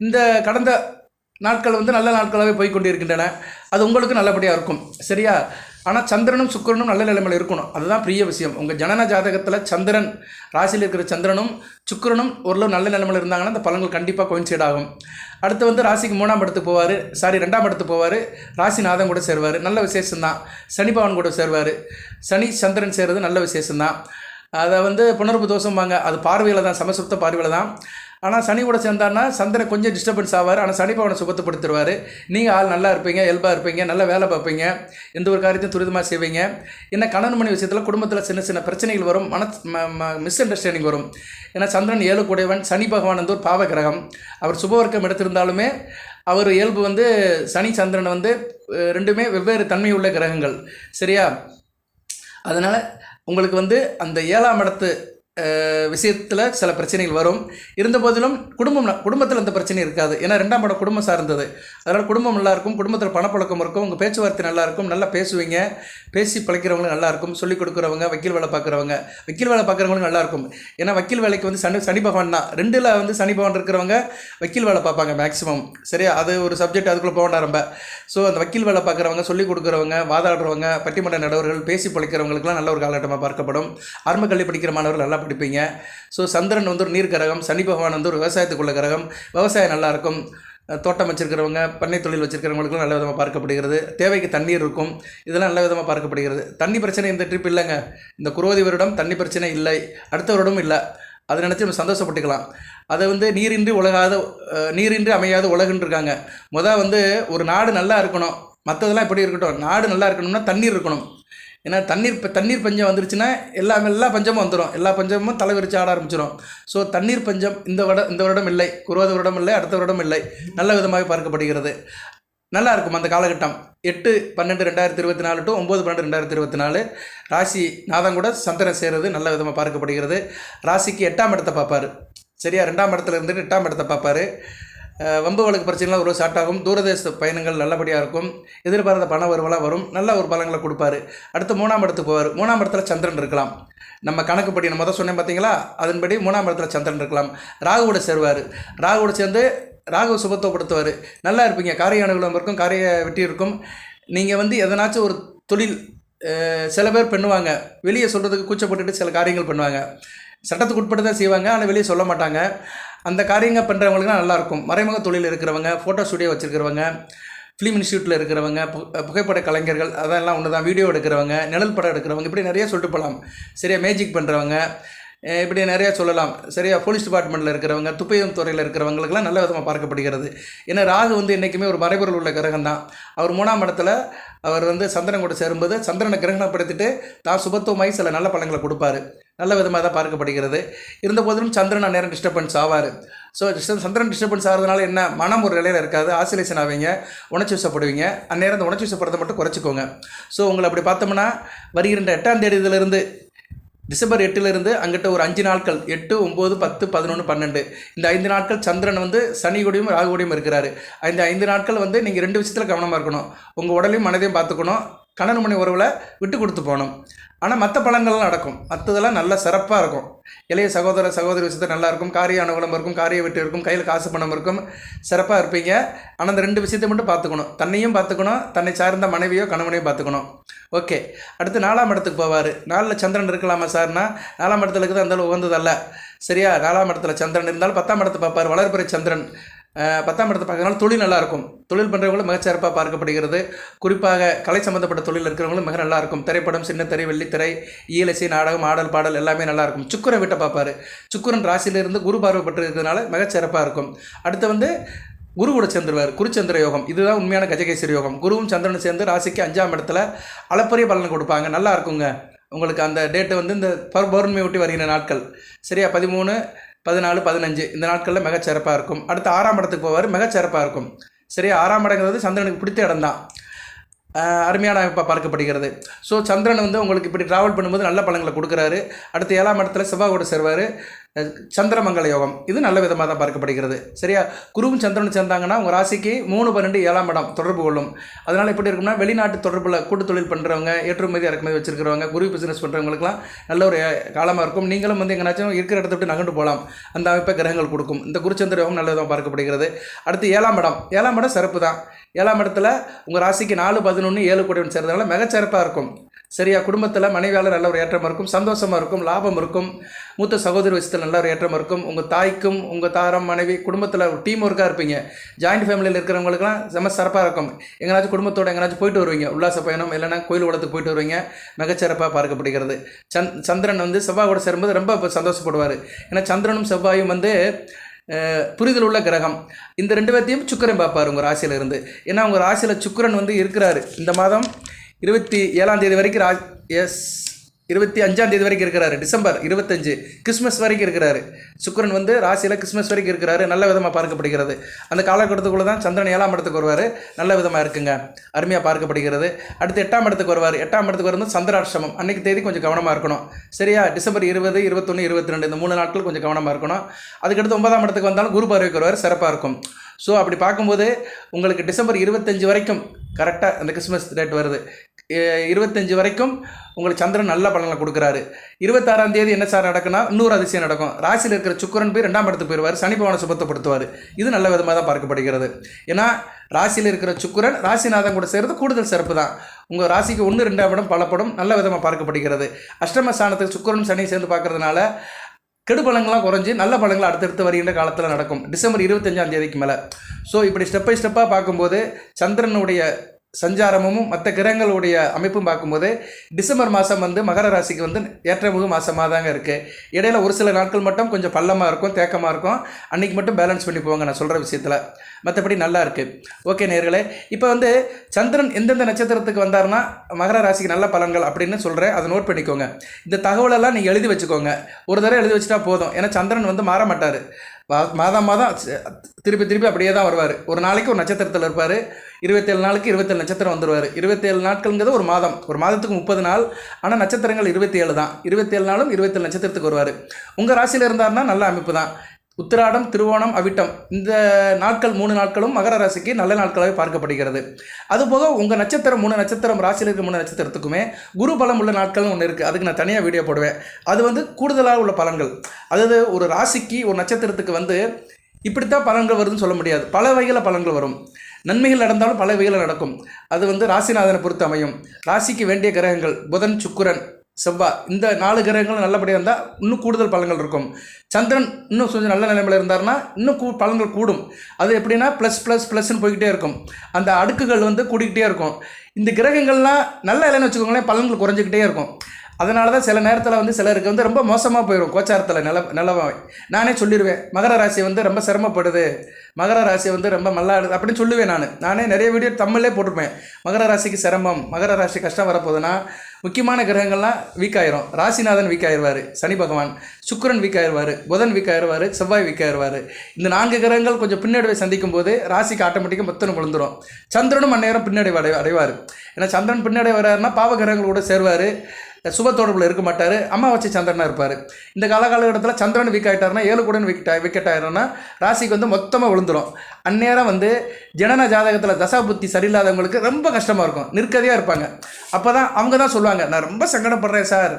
இந்த கடந்த நாட்கள் வந்து நல்ல நாட்களாகவே போய் கொண்டு இருக்கின்றன. அது உங்களுக்கு நல்லபடியாக இருக்கும். சரியா? ஆனால் சந்திரனும் சுக்கிரனும் நல்ல நிலைமையில் இருக்கணும். அதுதான் பெரிய விஷயம். உங்கள் ஜனன ஜாதகத்தில் சந்திரன் ராசியில் இருக்கிற சந்திரனும் சுக்கிரனும் ஓரளவு நல்ல நிலைமையில் இருந்தாங்கன்னா அந்த பலன்கள் கண்டிப்பாக கோயின்சைட் ஆகும். அடுத்து வந்து ராசிக்கு 3ஆம் இடத்துக்கு போவார், 2ஆம் இடத்துக்கு போவார். ராசிநாதன் கூட சேருவார், நல்ல விசேஷம்தான். சனி பகவான் கூட சேருவார். சனி சந்திரன் சேர்றது நல்ல விசேஷம்தான். அதை வந்து புணர்வு தோஷம்பாங்க. அது பார்வையில் தான், சமசுப்த பார்வையில் தான். ஆனால் சனி கூட சேர்ந்தார்னா சந்திரன் கொஞ்சம் டிஸ்டர்பன்ஸ் ஆவார். ஆனால் சனி பவனை சுபத்துப்படுத்திடுவார். நீங்கள் ஆள் நல்லா இருப்பீங்க, இயல்பாக இருப்பீங்க, நல்லா வேலை பார்ப்பீங்க, எந்த ஒரு காரியத்தையும் துரிதமாக செய்வீங்க. ஏன்னா கணவன் மணி விஷயத்தில் குடும்பத்தில் சின்ன சின்ன பிரச்சனைகள் வரும், மிஸ் அண்டர்ஸ்டாண்டிங் வரும். ஏன்னா சந்திரன் 7 கூடையவன். சனி பகவான் வந்து ஒரு பாவ கிரகம். அவர் சுபவர்க்கம் எடுத்திருந்தாலுமே அவர் இயல்பு வந்து சனி சந்திரன் வந்து 2மே வெவ்வேறு தன்மை உள்ள கிரகங்கள். சரியா? அதனால் உங்களுக்கு வந்து அந்த 7ஆம் இடத்து விஷயத்தில் சில பிரச்சனைகள் வரும். இருந்த போதிலும் குடும்பத்தில் அந்த பிரச்சனை இருக்காது. ஏன்னா 2ஆம் இடம் குடும்பம் சார்ந்தது. அதனால் குடும்பம் நல்லாயிருக்கும், குடும்பத்தில் பணப்பழக்கம் இருக்கும், உங்கள் பேச்சுவார்த்தை நல்லாயிருக்கும், நல்லா பேசுவீங்க, பேசி பழக்கிறவங்களும் நல்லாயிருக்கும், சொல்லிக் கொடுக்குறவங்க, வக்கீல் வேலை பார்க்குறவங்களும் நல்லாயிருக்கும். ஏன்னா வக்கீல் வேலைக்கு வந்து சனி பகவான் தான். 2ல் வந்து சனி பகவான் இருக்கிறவங்க வக்கீல் வேலை பார்ப்பாங்க மேக்ஸிமம். சரியா? அது ஒரு சப்ஜெக்ட், அதுக்குள்ளே போக ரொம்ப. ஸோ அந்த வக்கீல் வேலை பார்க்குறவங்க, சொல்லிக் கொடுக்குறவங்க, வாதாடுறவங்க, பட்டிமன்ற நடுவர்கள், பேசி பழக்கிறவங்களுக்குலாம் நல்ல ஒரு காலகட்டமாக பார்க்கப்படும். ஆரம்ப கல்வி படிக்கிற மாணவர்கள் நல்லா படிப்பீங்க. ஸோ சந்திரன் வந்து ஒரு நீர் கிரகம், சனி பகவான் வந்து ஒரு விவசாயத்துக்குள்ள கிரகம். விவசாயம் நல்லாயிருக்கும். தோட்டம் வச்சுருக்கிறவங்க, பண்ணை தொழில் வச்சுருக்கிறவங்களுக்கும் நல்ல விதமாக பார்க்கப்படுகிறது. தேவைக்கு தண்ணீர் இருக்கும். இதெல்லாம் நல்ல விதமாக பார்க்கப்படுகிறது. தண்ணி பிரச்சனை இந்த ட்ரிப் இல்லைங்க. இந்த குரோதி வருடம் தண்ணி பிரச்சனை இல்லை, அடுத்த வருடமும் இல்லை. அதை நினச்சி நம்ம சந்தோஷப்பட்டுக்கலாம். அதை வந்து நீரின்றி அமையாத உலகுன்னு இருக்காங்க. வந்து ஒரு நாடு நல்லா இருக்கணும், மற்றதெல்லாம் எப்படி இருக்கட்டும், நாடு நல்லா இருக்கணும்னா தண்ணீர் இருக்கணும். ஏன்னா தண்ணீர் பஞ்சம் வந்துருச்சுன்னா எல்லா பஞ்சமும் வந்துடும், எல்லா பஞ்சமும் தலைவிரிச்சு ஆட ஆரம்பிச்சிடும். ஸோ தண்ணீர் பஞ்சம் இந்த வருடம் இல்லை, குறுவாத வருடம் இல்லை, அடுத்த வருடம் இல்லை, நல்ல விதமாக பார்க்கப்படுகிறது. நல்லா இருக்கும் அந்த காலகட்டம். 8/12/2024 டு 9/12/2024 ராசி நாதம் கூட சந்திரன் சேருது, நல்ல விதமாக பார்க்கப்படுகிறது. ராசிக்கு 8ஆம் இடத்தை பார்ப்பார். சரியா, 2ஆம் இடத்துல இருந்துட்டு 8ஆம் இடத்தை பார்ப்பார். வம்பு வழக்கு பிரச்சனைலாம் ஒரு ஸ்டார்ட் ஆகும். தூரதேச பயணங்கள் நல்லபடியாக இருக்கும். எதிர்பார்த்த பண வருவலாம் வரும், நல்ல ஒரு பலங்களை கொடுப்பாரு. அடுத்து 3ஆம் இடத்துக்கு போவார். 3ஆம் இடத்துல சந்திரன் இருக்கலாம். நம்ம கணக்குப்படி நான் முதல் சொன்னேன் பார்த்தீங்களா, அதன்படி 3ஆம் இடத்துல சந்திரன் இருக்கலாம். ராகுவோட சேருவார். ராகுவோட சேர்ந்து ராகு சுபத்துவப்படுத்துவார். நல்லா இருப்பீங்க, காரிய அனுகூலம் இருக்கும், காரிய வெற்றி இருக்கும். நீங்கள் எதனாச்சும் ஒரு தொழில், சில பேர் பண்ணுவாங்க, வெளியே சொல்கிறதுக்கு கூச்சப்பட்டுட்டு சில காரியங்கள் பண்ணுவாங்க. சட்டத்துக்கு உட்பட்டு தான் செய்வாங்க, ஆனால் வெளியே சொல்ல மாட்டாங்க. அந்த காரியங்கள் பண்ணுறவங்களுக்குலாம் நல்லாயிருக்கும். மறைமுக தொழில் இருக்கிறவங்க, ஃபோட்டோ ஸ்டுடியோ வச்சுருக்கிறவங்க, ஃபிலிம் இன்ஸ்டியூட்டில் இருக்கிறவங்க, புகைப்பட கலைஞர்கள், அதெல்லாம் ஒன்று தான், வீடியோ எடுக்கிறவங்க, நிழல் படம் எடுக்கிறவங்க, இப்படி நிறைய சொல்லிட்டு போகலாம். சரியா, மேஜிக் பண்ணுறவங்க, இப்படி நிறையா சொல்லலாம். சரியா, போலீஸ் டிபார்ட்மெண்ட்டில் இருக்கிறவங்க, துப்பையும் துறையில் இருக்கிறவங்களுக்கெல்லாம் நல்ல விதமாக பார்க்கப்படுகிறது. ஏன்னா ராகு என்றைக்குமே ஒரு மறைபொருள் உள்ள கிரகம் தான். அவர் 3ஆம் இடத்துல அவர் சந்திரன் கூட சேரும்போது சந்திரனை கிரகணப்படுத்திட்டு தான் சுபத்துவமாகி சில நல்ல பலன்களை கொடுப்பாரு. நல்ல விதமாக தான் பார்க்கப்படுகிறது. இருந்த போதிலும் சந்திரன் அந்நேரம் டிஸ்டர்பன்ஸ் ஆவார். ஸோ சந்திரன் டிஸ்டர்பன்ஸ் ஆகிறதுனால என்ன, மனம் ஒரு நிலையில் இருக்காது, ஆசிலேஷன் ஆவீங்க, உணர்ச்சி வசப்படுவீங்க. அந்நேரம் அந்த உணர்ச்சி வசப்படுறதை மட்டும் குறைச்சிக்கோங்க. ஸோ உங்களை அப்படி பார்த்தோம்னா வருகின்ற 8ஆம் தேதியிலிருந்து டிசம்பர் 8லிருந்து அங்கிட்ட ஒரு 5 நாட்கள், 8, 9, 10, 11, 12, இந்த 5 நாட்கள் சந்திரன் சனி கூடயும் ராகு கூடயும் இருக்கிறாரு. இந்த 5 நாட்கள் நீங்கள் 2 விஷயத்தில் கவனமாக இருக்கணும். உங்கள் உடலையும் மனதையும் பார்த்துக்கணும், கணவன் மணி உறவில் விட்டு கொடுத்து போகணும். ஆனால் மற்ற பலன்கள்லாம் நடக்கும், மற்றதெல்லாம் நல்லா சிறப்பாக இருக்கும். இளைய சகோதரி விஷயத்தில் நல்லாயிருக்கும், காரிய அனுகூலம் இருக்கும், காரிய வெற்றி இருக்கும், கையில் காசு பணம் இருக்கும், சிறப்பாக இருப்பீங்க. ஆனால் அந்த 2 விஷயத்தை மட்டும் பார்த்துக்கணும், தன்னையும் பார்த்துக்கணும், தன்னை சார்ந்த மனைவியோ கணவனையும் பார்த்துக்கணும். ஓகே, அடுத்து 4ஆம் இடத்துக்கு போவார். 4ல் சந்திரன் இருக்கலாமா சார்னா, 4ஆம் இடத்துல இருக்குது அந்த உகந்ததல்ல. சரியா, 4ஆம் இடத்துல சந்திரன் இருந்தாலும் 10ஆம் இடத்தை பார்ப்பார். வளர்பிறை சந்திரன் 10ஆம் இடத்தை பார்க்கறதுனால தொழில் நல்லாயிருக்கும். தொழில் பண்ணுறவங்களும் மிகச்சிறப்பாக பார்க்கப்படுகிறது. குறிப்பாக கலை சம்மந்தப்பட்ட தொழில் இருக்கிறவங்களும் மிக நல்லாயிருக்கும். திரைப்படம், சின்னத்திரை, வெள்ளித்திரை, இயலிசை, நாடகம், ஆடல், பாடல் எல்லாமே நல்லாயிருக்கும். சுக்கிரன் வீட்டை பார்ப்பார். சுக்கிரன் ராசியிலிருந்து குரு பார்வைப்பட்டு இருக்கிறதுனால மிகச்சிறப்பாக இருக்கும். அடுத்து குரு கூட சேர்ந்துருவார். குருச்சந்திர யோகம், இதுதான் உண்மையான கஜகேசரி யோகம். குருவும் சந்திரனும் சேர்ந்து ராசிக்கு 5ஆம் இடத்துல அளப்பரிய பலன் கொடுப்பாங்க. நல்லா இருக்குங்க உங்களுக்கு. அந்த டேட்டு இந்த பௌர்ணமி ஒட்டி வருகிற நாட்கள். சரியா, 13, 14, 15 இந்த நாட்களில் மிகச்சிறப்பாக இருக்கும். அடுத்து 6ஆம் இடத்துக்கு போவார். மிகச்சிறப்பாக இருக்கும். சரியா, 6ஆம் இடங்கிறது சந்திரனுக்கு பிடித்த இடம் தான். அருமையான அமைப்பாக பார்க்கப்படுகிறது. ஸோ சந்திரன் உங்களுக்கு இப்படி ட்ராவல் பண்ணும்போது நல்ல பலன்களை கொடுக்குறாரு. அடுத்து 7ஆம் இடத்துல செவ்வாய் கூட சேர்வார். சந்திரமங்கல யோகம், இது நல்ல விதமாக தான் பார்க்கப்படுகிறது. சரியா, குருவும் சந்திரனும் சேர்ந்தாங்கன்னா உங்கள் ராசிக்கு 3, 12, 7ஆம் இடம் தொடர்பு கொள்ளும். அதனால் எப்படி இருக்கும்னா, வெளிநாட்டு தொடர்பில் கூட்டு தொழில் பண்ணுறவங்க, ஏற்றுமதி இறக்குமதி வச்சுருக்கிறவங்க, குரு பிஸ்னஸ் பண்ணுறவங்களுக்குலாம் நல்ல ஒரு காலமாக இருக்கும். நீங்களும் எங்கேனாச்சும் இருக்கிற இடத்த விட்டு நகண்டு போகலாம். அந்த அமைப்பை கிரகங்கள் கொடுக்கும். இந்த குருச்சந்திர யோகம் நல்ல விதமாக பார்க்கப்படுகிறது. அடுத்து 7ஆம் இடம். 7ஆம் இடம் சிறப்பு தான். 7ஆம் இடத்துல உங்கள் ராசிக்கு 4, 11, 7 கூடையும் சேர்றதுனால மிகச்சிறப்பாக இருக்கும். சரியா, குடும்பத்தில் மனைவியாளர் நல்ல ஒரு ஏற்றம் இருக்கும், சந்தோஷமாக இருக்கும், லாபம் இருக்கும். மூத்த சகோதரி விஷயத்தில் நல்ல ஒரு ஏற்றம் இருக்கும். உங்கள் தாய்க்கும் உங்கள் தாரம் மனைவி குடும்பத்தில் ஒரு டீம் ஒர்க்காக இருப்பீங்க. ஜாயிண்ட் ஃபேமிலியில் இருக்கிறவங்களுக்குலாம் செம்ம சிறப்பாக இருக்கும். எங்கேனாச்சும் குடும்பத்தோடு எங்கேனாச்சும் போயிட்டு வருவீங்க, உல்லாச பயணம், இல்லைனா கோயில் உலகத்துக்கு போயிட்டு வருவீங்க. மிகச்சிறப்பாக பார்க்கப்படுகிறது. சந்திரன் செவ்வாய் கூட சேரும்போது ரொம்ப சந்தோஷப்படுவார். ஏன்னா சந்திரனும் செவ்வாயும் புரிதல் உள்ள கிரகம். இந்த 2 பேர்த்தையும் சுக்கிரன் பார்ப்பார் உங்கள் ராசியிலிருந்து. ஏன்னா உங்கள் ராசியில் சுக்கிரன் இருக்கிறாரு. இந்த மாதம் 27ஆம் தேதி வரைக்கும் 25ஆம் தேதி வரைக்கும் இருக்கிறாரு. டிசம்பர் 25 கிறிஸ்மஸ் வரைக்கும் இருக்கிறாரு. சுக்கிரன் ராசியில் கிறிஸ்மஸ் வரைக்கும் இருக்கிறாரு. நல்ல விதமாக பார்க்கப்படுகிறது. அந்த காலகட்டத்துக்குள்ளே தான் சந்திரன் 7ஆம் இடத்துக்கு வருவார். நல்ல விதமாக இருக்குங்க, அருமையாக பார்க்கப்படுகிறது. அடுத்து 8ஆம் இடத்துக்கு வருவார். 8ஆம் இடத்துக்கு வரும்போது சந்திராஷ்டமம், அன்றைக்கு தேதி கொஞ்சம் கவனமாக இருக்கணும். சரியா, டிசம்பர் 20, 21, 22 இந்த 3 நாட்கள் கொஞ்சம் கவனமாக இருக்கணும். அதுக்கடுத்து 9ஆம் இடத்துக்கு வந்தாலும் குரு பார்வைக்கு வருவார், சிறப்பாக இருக்கும். ஸோ அப்படி பார்க்கும்போது உங்களுக்கு டிசம்பர் 25 வரைக்கும் கரெக்டாக அந்த கிறிஸ்மஸ் டேட் வருது. 25 வரைக்கும் உங்களுக்கு சந்திரன் நல்ல பலனை கொடுக்குறாரு. 26ஆம் தேதி என்ன சார் நடக்குன்னா, இன்னொரு அதிசயம் நடக்கும். ராசியில் இருக்கிற சுக்கிரன் போய் 2ஆம் இடத்துக்கு போயிடுவார், சனி பகவானை சுபத்தப்படுத்துவார். இது நல்ல விதமாக தான் பார்க்கப்படுகிறது. ஏன்னா ராசியில் இருக்கிற சுக்கிரன் ராசிநாதன் கூட சேர்றது கூடுதல் சிறப்பு தான். உங்கள் ராசிக்கு 1, 2ஆம் இடம் பலப்படும், நல்ல விதமாக பார்க்கப்படுகிறது. அஷ்டம ஸ்தானத்துக்கு சுக்கிரன் சனி சேர்ந்து பார்க்கறதுனால கெடு பலங்கள்லாம் குறைஞ்சி நல்ல பலங்கள் அடுத்தடுத்து வருகின்ற காலத்தில் நடக்கும், டிசம்பர் 25ஆம் தேதிக்கு மேலே. ஸோ இப்படி ஸ்டெப் பை ஸ்டெப்பாக பார்க்கும்போது சந்திரனுடைய சஞ்சாரமும் மற்ற கிரகங்களுடைய அமைப்பும் பார்க்கும்போது டிசம்பர் மாதம் வந்து மகர ராசிக்கு வந்து ஏற்றமிகு மாதமாக தாங்க இருக்குது. இடையில ஒரு சில நாட்கள் மட்டும் கொஞ்சம் பள்ளமாக இருக்கும், தேக்கமாக இருக்கும். அன்றைக்கி மட்டும் பேலன்ஸ் பண்ணி போவாங்க நான் சொல்கிற விஷயத்தில். மற்றபடி நல்லா இருக்குது. ஓகே நேயர்களே, இப்போ வந்து சந்திரன் எந்தெந்த நட்சத்திரத்துக்கு வந்தாருன்னா மகர ராசிக்கு நல்ல பலன்கள் அப்படின்னு சொல்கிறேன். அதை நோட் பண்ணிக்கோங்க. இந்த தகவலெல்லாம் நீங்கள் எழுதி வச்சுக்கோங்க. ஒரு தடவை எழுதி வச்சுட்டா போதும். ஏன்னா சந்திரன் வந்து மாற மாட்டார். மாதம் திருப்பி அப்படியே தான் வருவார். ஒரு நாளைக்கு ஒரு நட்சத்திரத்தில் இருப்பார். 27 நாளுக்கு 27 நட்சத்திரம் வந்துடுவார். 27 நாட்கள்ங்கிறது ஒரு மாதம். ஒரு மாதத்துக்கு 30 நாள். ஆனால் நட்சத்திரங்கள் 27 தான். 27 நாளும் 27 நட்சத்திரத்துக்கு வருவார். உங்கள் ராசியில் இருந்தார்னா நல்ல அமைப்பு தான். உத்திராடம், திருவோணம், அவிட்டம் இந்த நாட்கள் 3 நாட்களும் மகர ராசிக்கு நல்ல நாட்களாகவே பார்க்கப்படுகிறது. அதுபோக உங்கள் நட்சத்திரம் 3 நட்சத்திரம் ராசியில் இருக்க 3 நட்சத்திரத்துக்குமே குரு பலம் உள்ள நாட்கள்னு ஒன்று இருக்குது. அதுக்கு நான் தனியாக வீடியோ போடுவேன். அது வந்து கூடுதலாக உள்ள பலன்கள். அதாவது ஒரு ராசிக்கு ஒரு நட்சத்திரத்துக்கு வந்து இப்படித்தான் பலன்கள் வருதுன்னு சொல்ல முடியாது. பல வகையில் பலன்கள் வரும். நன்மைகள் நடந்தாலும் பல வகையில் நடக்கும். அது வந்து ராசிநாதனை பொறுத்து அமையும். ராசிக்கு வேண்டிய கிரகங்கள் புதன், சுக்கிரன், செவ்வாய் இந்த 4 கிரகங்களும் நல்லபடியாக இருந்தால் இன்னும் கூடுதல் பலன்கள் இருக்கும். சந்திரன் இன்னும் கொஞ்சம் நல்ல நிலைமையில் இருந்தார்னா இன்னும் பலன்கள் கூடும். அது எப்படின்னா +++ன்னு போய்கிட்டே இருக்கும். அந்த அடுக்குகள் வந்து கூடிக்கிட்டே இருக்கும். இந்த கிரகங்கள்லாம் நல்ல இல்லைன்னு வச்சுக்கோங்களேன், பலன்கள் குறைஞ்சிக்கிட்டே இருக்கும். அதனால தான் சில நேரத்தில் வந்து சிலருக்கு வந்து ரொம்ப மோசமாக போயிடும் கோச்சாரத்தில் நிலவாய். நானே சொல்லிடுவேன், மகர ராசி வந்து ரொம்ப சிரமப்படுது, மகர ராசி வந்து ரொம்ப மல்லாடுது அப்படின்னு சொல்லுவேன். நானே நிறைய வீடியோ தமிழ்லே போட்டிருப்பேன். மகர ராசிக்கு சிரமம், மகர ராசி கஷ்டம் வரப்போகுதுன்னா முக்கியமான கிரகங்கள்லாம் வீக் ஆயிரும். ராசிநாதன் வீக் ஆயிடுவார், சனி பகவான், சுக்கிரன் வீக் ஆயிடுவார், புதன் வீக் ஆயிடுவார், செவ்வாய் வீக் ஆயிடுவார். இந்த 4 கிரகங்கள் கொஞ்சம் பின்னடைவை சந்திக்கும் போது ராசிக்கு ஆட்டோமேட்டிக்காக மொத்தம் விழுந்துடும். சந்திரனும் அந்நேரம் பின்னடைவு அடைவார். ஏன்னா சந்திரன் பின்னடைவு வர்றாருன்னா பாவ கிரகங்களோட சேர்வார், சுப தொடர்பில் இருக்க மாட்டார், அம்மா வச்சு சந்திரனாக இருப்பார். இந்த காலகட்டத்தில் சந்திரன் வீக் ஆகிட்டாருன்னா 7 கூட விக்கெட் ஆகிடும்னா ராசிக்கு வந்து மொத்தமாக விழுந்துடும். அந்நேரம் வந்து ஜனன ஜாதகத்தில் தசாபுத்தி சரியில்லாதவங்களுக்கு ரொம்ப கஷ்டமாக இருக்கும், நிற்கதியாக இருப்பாங்க. அப்போ தான் அவங்க தான் சொல்லுவாங்க, நான் ரொம்ப சங்கடப்படுறேன் சார்,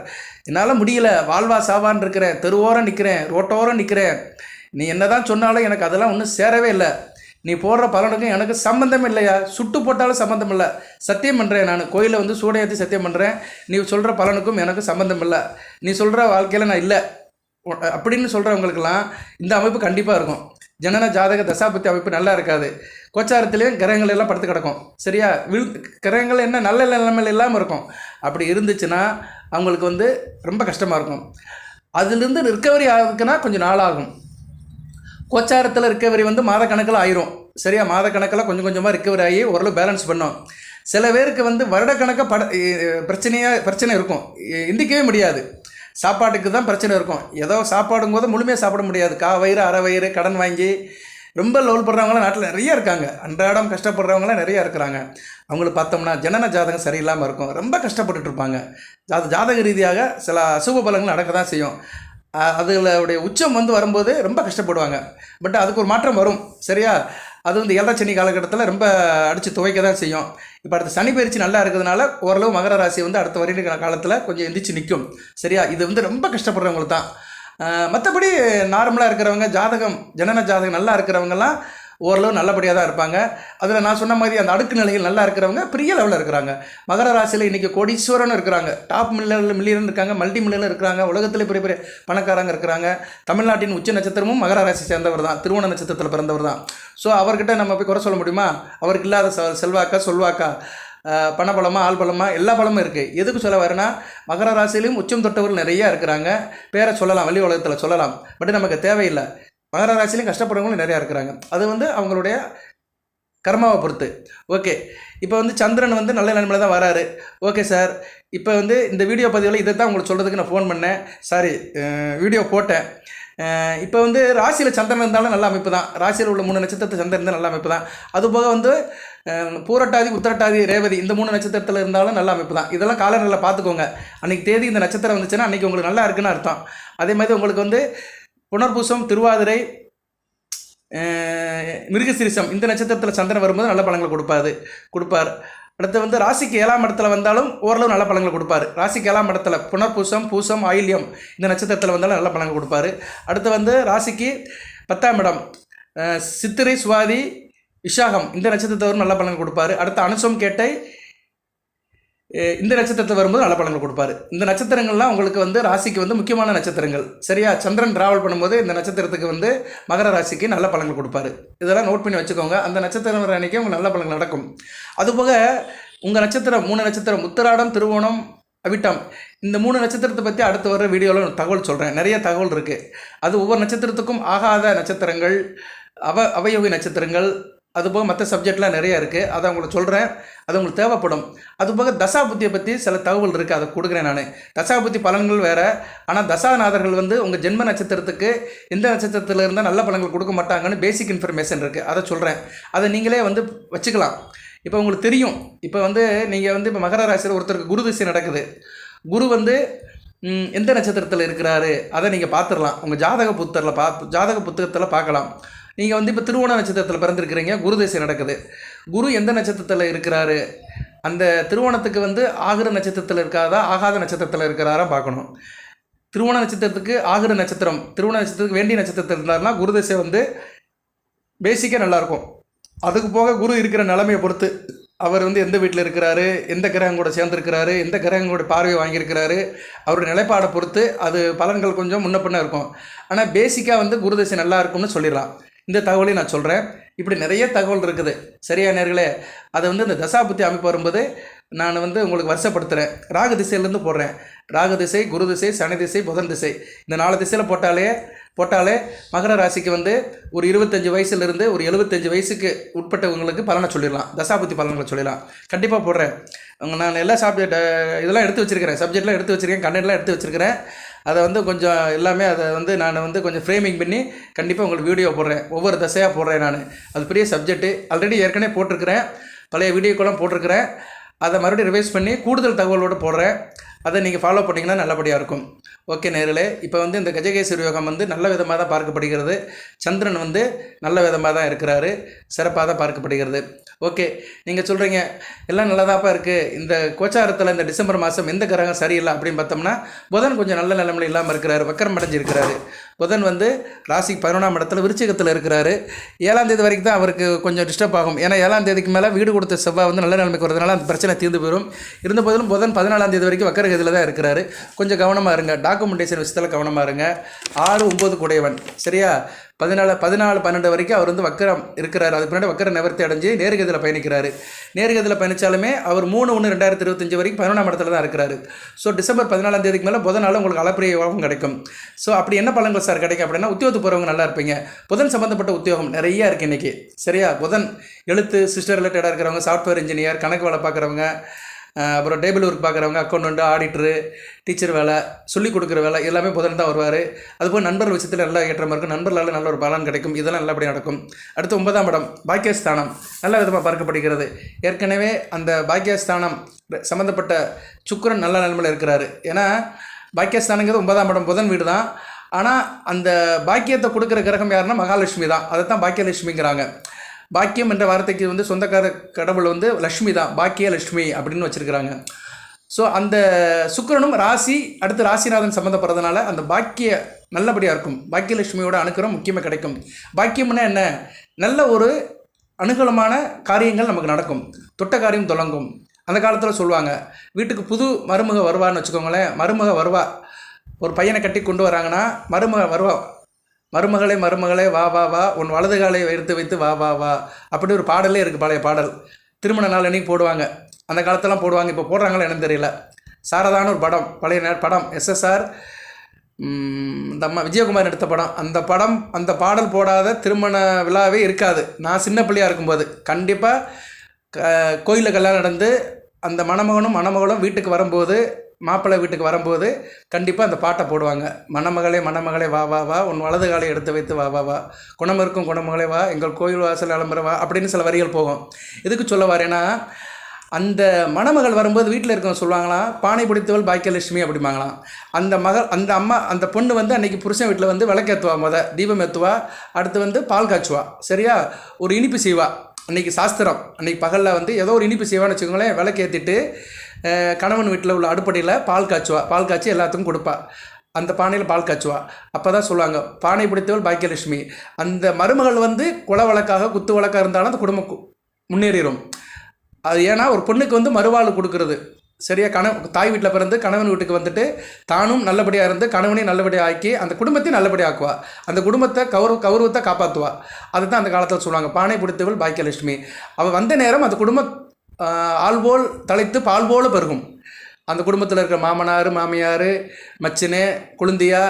என்னால் முடியல, வாழ்வா சாவான்னு இருக்கிறேன், தெருவோரம் நிற்கிறேன், ரோட்டோரம் நிற்கிறேன், நீ என்ன தான் சொன்னாலும் எனக்கு அதெல்லாம் ஒன்றும் சேரவே இல்லை, நீ போடுற பலனுக்கும் எனக்கு சம்மந்தம் இல்லையா, சுட்டு போட்டாலும் சம்மந்தம் இல்லை, சத்தியம் பண்ணுறேன், நான் கோயிலில் வந்து சூடையேற்றி சத்தியம் பண்ணுறேன், நீ சொல்கிற பலனுக்கும் எனக்கு சம்மந்தம் இல்லை, நீ சொல்கிற வாழ்க்கையில் நான் இல்லை அப்படின்னு சொல்கிறவங்களுக்கெல்லாம் இந்த அமைப்பு கண்டிப்பாக இருக்கும். ஜனன ஜாதக தசாபத்தி அமைப்பு நல்லா இருக்காது. கோச்சாரத்துலேயும் கிரகங்கள் எல்லாம் படுத்து கிடக்கும். சரியா, கிரகங்கள் என்ன நல்ல நிலைமையில் இல்லாமல் இருக்கும். அப்படி இருந்துச்சுன்னா அவங்களுக்கு வந்து ரொம்ப கஷ்டமாக இருக்கும். அதுலேருந்து ரிக்கவரி ஆகுதுன்னா கொஞ்சம் நாள் ஆகும். கோச்சாரத்தில் ரிக்கவரி வந்து மாத கணக்கில் ஆயிரும். சரியா, மாத கணக்கில் கொஞ்சம் கொஞ்சமாக ரிக்கவரி ஆகி ஓரளவு பேலன்ஸ் பண்ணோம். சில பேருக்கு வந்து வருடக்கணக்காக பிரச்சனை இருக்கும், எந்திக்கவே முடியாது. சாப்பாட்டுக்கு தான் பிரச்சனை இருக்கும். ஏதோ சாப்பாடும் போது முழுமையாக சாப்பிட முடியாது. வயிறு அரை வயிறு கடன் வாங்கி ரொம்ப லோல் படுறவங்களாம் நாட்டில் நிறைய இருக்காங்க. அன்றாடம் கஷ்டப்படுறவங்களாம் நிறையா இருக்கிறாங்க. அவங்களுக்கு பார்த்தோம்னா ஜனன ஜாதகம் சரியில்லாமல் இருக்கும், ரொம்ப கஷ்டப்பட்டுட்டு இருப்பாங்க. ஜாதக ரீதியாக சில அசுப பலங்கள் நடக்க தான் செய்யும். அதுகளுடைய உச்சம் வந்து வரும்போது ரொம்ப கஷ்டப்படுவாங்க. பட் அதுக்கு ஒரு மாற்றம் வரும். சரியா, அது வந்து 7 சனி காலகட்டத்தில் ரொம்ப அடித்து துவைக்க தான் செய்யும். இப்போ அடுத்த சனி பயிற்சி நல்லா இருக்கிறதுனால ஓரளவு மகர ராசி வந்து அடுத்த வருட காலத்தில் கொஞ்சம் எந்திரிச்சு நிற்கும். சரியா, இது வந்து ரொம்ப கஷ்டப்படுறவங்களுக்கு தான். மற்றபடி நார்மலாக இருக்கிறவங்க, ஜனன ஜாதகம் நல்லா இருக்கிறவங்கலாம் ஓரளவு நல்லபடியாக தான் இருப்பாங்க. அதில் நான் சொன்ன மாதிரி அந்த அடுக்கு நிலைகள் நல்லா இருக்கிறவங்க பெரிய லெவலில் இருக்கிறாங்க. மகர ராசியில் இன்றைக்கி கோடீஸ்வரன் இருக்கிறாங்க, டாப் மில்லியன் இருக்காங்க, மல்டி மில்லியன் இருக்கிறாங்க, உலகத்தில் பெரிய பெரிய பணக்காரங்க இருக்கிறாங்க. தமிழ்நாட்டின் உச்ச நட்சத்திரமும் மகர ராசி சேர்ந்தவர் தான், திருவோண நட்சத்திரத்தில் பிறந்தவர் தான். ஸோ அவர்கிட்ட நம்ம போய் குறை சொல்ல முடியுமா? அவருக்கு இல்லாத செல்வாக்கா, சொல்வாக்கா, பணபலமா, ஆள் பலமா, எல்லா பலமும் இருக்குது. எதுக்கு சொல்ல வரேன்னா மகர ராசியிலையும் உச்சம் தொட்டவர்கள் நிறையா இருக்கிறாங்க. பேரை சொல்லலாம், வெளி உலகத்தில் சொல்லலாம், பட் நமக்கு தேவையில்லை. மகர ராசிலையும் கஷ்டப்படுறவங்களும் நிறையா இருக்கிறாங்க. அது வந்து அவங்களுடைய கர்மாவை பொறுத்து. ஓகே, இப்போ வந்து சந்திரன் வந்து நல்ல நிலைமையில் தான் வராரு. ஓகே சார், இப்போ வந்து இந்த வீடியோ பதிவில் இதை தான் உங்களுக்கு சொல்கிறதுக்கு நான் ஃபோன் பண்ணேன். சாரி, வீடியோ போட்டேன். இப்போ வந்து ராசியில் சந்திரன் இருந்தாலும் நல்ல அமைப்பு தான். ராசியில் உள்ள 3 நட்சத்திரத்தை சந்திரன் இருந்தால் நல்ல அமைப்பு தான். அதுபோக வந்து பூரட்டாதி, உத்திரட்டாதி, ரேவதி இந்த 3 நட்சத்திரத்தில் இருந்தாலும் நல்ல அமைப்பு தான். இதெல்லாம் காலநிலை பார்த்துக்கோங்க. அன்றைக்கி தேதி இந்த நட்சத்திரம் வந்துச்சுன்னா அன்றைக்கி உங்களுக்கு நல்லா இருக்குன்னு அர்த்தம். அதே மாதிரி உங்களுக்கு வந்து புனர்பூசம், திருவாதிரை, மிருகசீரிஷம் இந்த நட்சத்திரத்தில் சந்திரன் வரும்போது நல்ல பலன்களை கொடுப்பார். அடுத்து வந்து ராசிக்கு 7ஆம் இடத்துல வந்தாலும் ஓரளவு நல்ல பலன்களை கொடுப்பார். ராசிக்கு 7ஆம் இடத்துல புனர்பூசம், பூசம், ஆயில்யம் இந்த நட்சத்திரத்தில் வந்தாலும் நல்ல பலன்கள் கொடுப்பார். அடுத்து வந்து ராசிக்கு 10ஆம் இடம் சித்திரை, சுவாதி, விஷாகம் இந்த நட்சத்திரத்தவரும் நல்ல பலன்கள் கொடுப்பார். அடுத்து அனுசம், கேட்டை, இந்த நட்சத்திரத்தில் வரும்போது நல்ல பலன்கள் கொடுப்பாரு. இந்த நட்சத்திரங்கள்லாம் உங்களுக்கு வந்து ராசிக்கு வந்து முக்கியமான நட்சத்திரங்கள். சரியா? சந்திரன் டிராவல் பண்ணும்போது இந்த நட்சத்திரத்துக்கு வந்து மகர ராசிக்கு நல்ல பலன்கள் கொடுப்பாரு. இதெல்லாம் நோட் பண்ணி வச்சுக்கோங்க. அந்த நட்சத்திரம் அன்றைக்கி உங்களுக்கு நல்ல பலன்கள் நடக்கும். அதுபோக உங்கள் நட்சத்திரம் 3 நட்சத்திரம் உத்திராடம், திருவோணம், அவிட்டம், இந்த 3 நட்சத்திரத்தை பற்றி அடுத்து வர வீடியோவில் தகவல் சொல்கிறேன். நிறைய தகவல் இருக்குது. அது ஒவ்வொரு நட்சத்திரத்துக்கும் ஆகாத நட்சத்திரங்கள், அவயோகி நட்சத்திரங்கள், அதுபோக மற்ற சப்ஜெக்ட்லாம் நிறையா இருக்குது. அதை உங்களுக்கு சொல்கிறேன். அது உங்களுக்கு தேவைப்படும். அதுபோக தசாபுத்தியை பற்றி சில தகவல் இருக்குது, அதை கொடுக்குறேன் நான். தசாபுத்தி பலன்கள் வேறு. ஆனால் தசாநாதர்கள் வந்து உங்கள் ஜென்ம நட்சத்திரத்துக்கு எந்த நட்சத்திரத்தில் இருந்தால் நல்ல பலன்கள் கொடுக்க மாட்டாங்கன்னு பேசிக் இன்ஃபர்மேஷன் இருக்குது. அதை சொல்கிறேன். அதை நீங்களே வந்து வச்சுக்கலாம். இப்போ உங்களுக்கு தெரியும். இப்போ வந்து நீங்கள் வந்து இப்போ மகர ராசியில் ஒருத்தருக்கு குரு திசை நடக்குது. குரு வந்து எந்த நட்சத்திரத்தில் இருக்கிறாரு அதை நீங்கள் பார்த்துடலாம். உங்கள் ஜாதக புத்தகத்தில் பார்க்கலாம். நீங்கள் வந்து இப்போ திருவோண நட்சத்திரத்தில் பிறந்திருக்கிறீங்க, குரு திசை நடக்குது. குரு எந்த நட்சத்திரத்தில் இருக்கிறாரு, அந்த திருவோணத்துக்கு வந்து ஆகிற நட்சத்திரத்தில் இருக்காதா, ஆகாத நட்சத்திரத்தில் இருக்கிறாரா பார்க்கணும். திருவோண நட்சத்திரத்துக்கு ஆகிற நட்சத்திரம், திருவோண நட்சத்திரத்துக்கு வேண்டிய நட்சத்திரத்தில் இருந்தாருன்னா குரு திசை வந்து பேசிக்காக நல்லாயிருக்கும். அதுக்கு போக குரு இருக்கிற நிலைமையை பொறுத்து அவர் வந்து எந்த வீட்டில் இருக்கிறாரு, எந்த கிரகம் கூட சேர்ந்துருக்கிறாரு, எந்த கிரகம் கூட பார்வையை வாங்கியிருக்கிறாரு, அவருடைய நிலைப்பாடை பொறுத்து அது பலன்கள் கொஞ்சம் முன்ன பின்ன இருக்கும். ஆனால் பேசிக்காக வந்து குரு திசை நல்லா இருக்கும்னு சொல்லிடலாம். இந்த தகவலையும் நான் சொல்கிறேன். இப்படி நிறைய தகவல் இருக்குது. சரியா நேர்களே? அதை வந்து இந்த தசாபுத்தி அமைப்பு வரும்போது நான் வந்து உங்களுக்கு வருஷப்படுத்துகிறேன். ராகு திசையிலேருந்து போடுறேன். ராகு திசை, குரு திசை, சனி திசை, புதன் திசை, இந்த 4 திசையில் போட்டாலே மகர ராசிக்கு வந்து ஒரு 25 வயசுலேருந்து ஒரு 75 வயசுக்கு உட்பட்டவங்களுக்கு பலனை சொல்லிடலாம். தசாபுத்தி பலன்களை சொல்லிடலாம். கண்டிப்பாக போடுறேன். நான் எல்லா இதெல்லாம் எடுத்து வச்சுருக்கிறேன். சப்ஜெக்ட்லாம் எடுத்து வச்சுருக்கேன், கண்டென்ட்லாம் எடுத்து வச்சுருக்கிறேன். அதை வந்து கொஞ்சம் எல்லாமே அதை வந்து நான் வந்து கொஞ்சம் ஃப்ரேமிங் பண்ணி கண்டிப்பாக உங்களுக்கு வீடியோ போடுறேன். ஒவ்வொரு தசையாக போடுறேன் நான். அது பெரிய சப்ஜெக்ட்டு. ஆல்ரெடி ஏற்கனவே போட்டிருக்கிறேன், பழைய வீடியோக்கெல்லாம் போட்டிருக்கிறேன். அதை மறுபடியும் ரிவைஸ் பண்ணி கூடுதல் தகவலோடு போடுறேன். அதை நீங்கள் ஃபாலோ பண்ணிங்கன்னா நல்லபடியாக இருக்கும். ஓகே நேர்களே, இப்போ வந்து இந்த கஜகேசரி யோகம் வந்து நல்ல விதமாக தான் பார்க்கப்படுகிறது. சந்திரன் வந்து நல்ல விதமாக தான் இருக்கிறாரு, சிறப்பாக தான் பார்க்கப்படுகிறது. ஓகே, நீங்கள் சொல்கிறீங்க எல்லாம் நல்லதாப்பா இருக்குது, இந்த கோச்சாரத்தில் இந்த டிசம்பர் மாதம் எந்த கிரகம் சரியில்லை அப்படின்னு பார்த்தோம்னா புதன் கொஞ்சம் நல்ல நிலைமையில் இல்லாமல் இருக்கிறாரு, வக்கரம் அடைஞ்சு இருக்கிறாரு. புதன் வந்து ராசிக்கு 11ஆம் இடத்துல விருச்சிகத்தில் இருக்கிறாரு. 7ஆம் தேதி வரைக்கும் தான் அவருக்கு கொஞ்சம் டிஸ்டர்ப் ஆகும். ஏன்னா 7ஆம் தேதிக்கு மேலே வீடு கொடுத்த செவ்வாய் வந்து நல்ல நிலைமைக்கு வரதுனால அந்த பிரச்சனை தீர்ந்து போயிடும். இருந்த போதிலும் புதன் 14ஆம் தேதி வரைக்கும் வக்கரகதியில் தான் இருக்கிறாரு. கொஞ்சம் கவனமாக இருங்க. டாக்குமெண்டேஷன் விஷயத்தில் கவனமாக இருங்க. 6, 9 கூடையவன். சரியா? 14, 12 வரைக்கும் அவர் வந்து வக்கரம் இருக்கிறார். அதுக்கு பின்னாடி வக்கர நிவர்த்தி அடைஞ்சு நேர்கதியில் பயணிக்கிறாரு. நேர்கதியில் பயணித்தாலுமே அவர் 3/1/2025 வரைக்கும் 11ஆம் இடத்துல தான் இருக்கிறாரு. ஸோ டிசம்பர் 14ஆம் தேதிக்கு மேலே புதனால் உங்களுக்கு அளப்பரிய யோகம் கிடைக்கும். ஸோ அப்படி என்ன பலன்கள் சார் கிடைக்கும் அப்படின்னா, உத்தியோகத்துக்கு போகிறவங்க நல்லா இருப்பீங்க. புதன் சம்மந்தப்பட்ட உத்தியோகம் நிறையா இருக்குது இன்றைக்கி. சரியா? புதன் எழுத்து சிஸ்டர் ரிலேட்டடாக இருக்கிறவங்க, சாஃப்ட்வேர் இன்ஜினியர், கணக்கு வேலை பார்க்குறவங்க, அப்புறம் டேபிள் ஒர்க் பார்க்குறவங்க, அக்கௌண்ட், ஆடிட்டரு, டீச்சர் வேலை, சொல்லிக் கொடுக்குற வேலை, எல்லாமே புதன் தான் வருவார். அதுபோல் நண்பர்கள் விஷயத்தில் நல்லா ஏற்றமாக இருக்கும். நண்பர்களால் நல்ல ஒரு பலன் கிடைக்கும். இதெல்லாம் நல்லபடி நடக்கும். அடுத்து 9ஆம் இடம் பாக்கியஸ்தானம் நல்ல விதமாக பார்க்கப்படுகிறது. ஏற்கனவே அந்த பாக்கியஸ்தானம் சம்மந்தப்பட்ட சுக்கிரன் நல்ல நிலைமையில் இருக்கிறாரு. ஏன்னா பாக்கியஸ்தானங்கிறது 9ஆம் இடம் புதன் வீடு தான். ஆனால் அந்த பாக்கியத்தை கொடுக்குற கிரகம் யாருன்னா மகாலட்சுமி தான். அதை தான் பாக்கியலட்சுமிங்கிறாங்க. பாக்கியம் என்ற வார்த்தைக்கு வந்து சொந்தக்கார கடவுள் வந்து லக்ஷ்மி தான், பாக்கிய லட்சுமி அப்படின்னு வச்சுருக்கிறாங்க. ஸோ அந்த சுக்கிரனும் ராசி அடுத்து ராசிநாதன் சம்மந்தப்படுறதுனால அந்த பாக்கிய நல்லபடியாக இருக்கும். பாக்கியலட்சுமியோட அனுகிரகம் முக்கியமாக கிடைக்கும். பாக்கியம்னா என்ன? நல்ல ஒரு அனுகூலமான காரியங்கள் நமக்கு நடக்கும். தொட்ட காரியம் தொடங்கும். அந்த காலத்தில் சொல்லுவாங்க, வீட்டுக்கு புது மருமக வருவான்னு வச்சுக்கோங்களேன். மருமக வருவா, ஒரு பையனை கட்டி கொண்டு வராங்கன்னா மருமக வருவா, மருமகளே வா வா வா, உன் வலது காலை எடுத்து வைத்து வா வா வா, அப்படி ஒரு பாடலே இருக்குது. பழைய பாடல் திருமண நாள் அன்றைக்கி போடுவாங்க. அந்த காலத்தெல்லாம் போடுவாங்க. இப்போ போடுறாங்களோ என்னன்னு தெரியல. சாரதான ஒரு படம், பழைய படம், SSR இந்த அம்மா விஜயகுமார் எடுத்த படம். அந்த பாடல் போடாத திருமண விழாவே இருக்காது. நான் சின்ன பிள்ளையாக இருக்கும்போது கண்டிப்பாக கோயிலில் கல்யாணம் நடந்து அந்த மணமகனும் வீட்டுக்கு வரும்போது, மாப்பிள்ளை வீட்டுக்கு வரும்போது கண்டிப்பாக அந்த பாட்டை போடுவாங்க. மணமகளே வா வா வா, உன் வலது காலை எடுத்து வைத்து வா வா வா, குணமிருக்கும் குணமகளே வா, எங்கள் கோயில் வாசல் அலம்புற வா அப்படின்னு சில வரிகள் போகும். எதுக்கு சொல்ல வரேன்னா, அந்த மணமகள் வரும்போது வீட்டில் இருக்கவங்க சொல்லுவாங்களாம், பானை பிடித்தவள் பாக்கியலட்சுமி அப்படிம்பாங்களாம். அந்த அம்மா அந்த பொண்ணு வந்து அன்றைக்கி புருஷன் வீட்டில் வந்து விளக்கேற்றுவா, தீபம் ஏற்றுவா, அடுத்து வந்து பால் காய்ச்சுவா. சரியா? ஒரு இனிப்பு செய்வா. அன்றைக்கி சாஸ்திரம், அன்றைக்கி பகலில் வந்து ஏதோ ஒரு இனிப்பு செய்வான்னு வச்சுக்கோங்களேன். விளக்கேற்றிட்டு கணவன் வீட்டில் உள்ள அடுப்படியில் பால் காய்ச்சி எல்லாத்துக்கும் கொடுப்பா. அந்த பானையில் பால் காய்ச்சுவா. அப்போ தான் சொல்லுவாங்க, பானை பிடித்தவள் பாக்கியலட்சுமி. அந்த மருமகள் வந்து குல வழக்காக குத்து வழக்காக இருந்தாலும் அந்த குடும்பம் முன்னேறிடும். அது ஏன்னா ஒரு பொண்ணுக்கு வந்து மறுவாழ்வு கொடுக்கறது. சரியா? தாய் வீட்டில் பிறந்து கணவன் வீட்டுக்கு வந்துட்டு தானும் நல்லபடியாக இருந்து கணவனையும் நல்லபடியாக ஆக்கி அந்த குடும்பத்தையும் நல்லபடியாக ஆக்குவா. அந்த குடும்பத்தை கௌரவத்தை காப்பாற்றுவா. அதுதான் அந்த காலத்தில் சொல்லுவாங்க, பானை பிடித்தவள் பாக்கியலட்சுமி. அவள் வந்த நேரம் அந்த குடும்பம் ஆள்போல் தலைத்து பால் போல பெருகும். அந்த குடும்பத்தில் இருக்கிற மாமனார் மாமியார் மச்சினே குழுந்தியா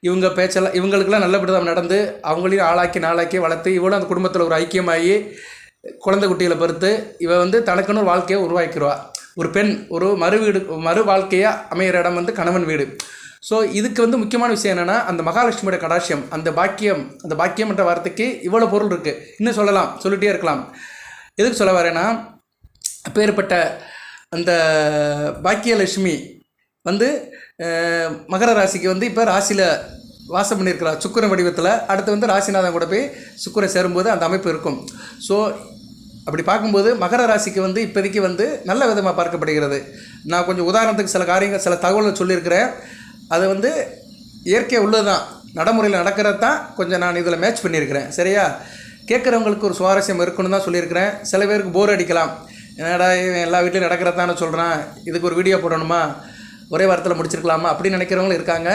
இவங்க பேச்செல்லாம் இவங்களுக்கெல்லாம் நல்லபடியாக நடந்து அவங்களையும் நாளாக்கி வளர்த்து இவளும் அந்த குடும்பத்தில் ஒரு ஐக்கியமாகி குழந்தை குட்டிகளை பொறுத்து இவள் வந்து தனக்குன்னு ஒரு வாழ்க்கையை உருவாக்கிடுவா. ஒரு பெண் ஒரு மறு வாழ்க்கையாக அமைகிற இடம் வந்து கணவன் வீடு. ஸோ இதுக்கு வந்து முக்கியமான விஷயம் என்னென்னா அந்த மகாலட்சுமியோட கடாட்சியம், அந்த பாக்கியம் என்ற வார்த்தைக்கு இவ்வளோ பொருள் இருக்குது. இன்னும் சொல்லிகிட்டே இருக்கலாம். எதுக்கு சொல்ல வரேன்னா, அப்பேற்பட்ட அந்த பாக்கியலட்சுமி வந்து மகர ராசிக்கு வந்து இப்போ ராசியில் வாசம் பண்ணியிருக்கிறார் சுக்கிரன் வடிவத்தில். அடுத்து வந்து ராசிநாதன் கூட போய் சுக்கிரன் சேரும்போது அந்த அமைப்பு இருக்கும். ஸோ அப்படி பார்க்கும்போது மகர ராசிக்கு வந்து இப்போதைக்கு வந்து நல்ல விதமாக பார்க்கப்படுகிறது. நான் கொஞ்சம் உதாரணத்துக்கு சில தகவல்கள் சொல்லியிருக்கிறேன். அது வந்து இயற்கை உள்ளது தான், நடைமுறையில் நடக்கிறது தான் கொஞ்சம் நான் இதில் மேட்ச் பண்ணியிருக்கிறேன். சரியா? கேட்குறவங்களுக்கு ஒரு சுவாரஸ்யம் இருக்குன்னு தான் சொல்லியிருக்கிறேன். சில பேருக்கு போர் அடிக்கலாம், என்னடா எல்லா வீட்லையும் நடக்கிறதானே சொல்கிறான், இதுக்கு ஒரு வீடியோ போடணுமா, ஒரே வாரத்தில் முடிச்சிருக்கலாமா அப்படின்னு நினைக்கிறவங்களும் இருக்காங்க.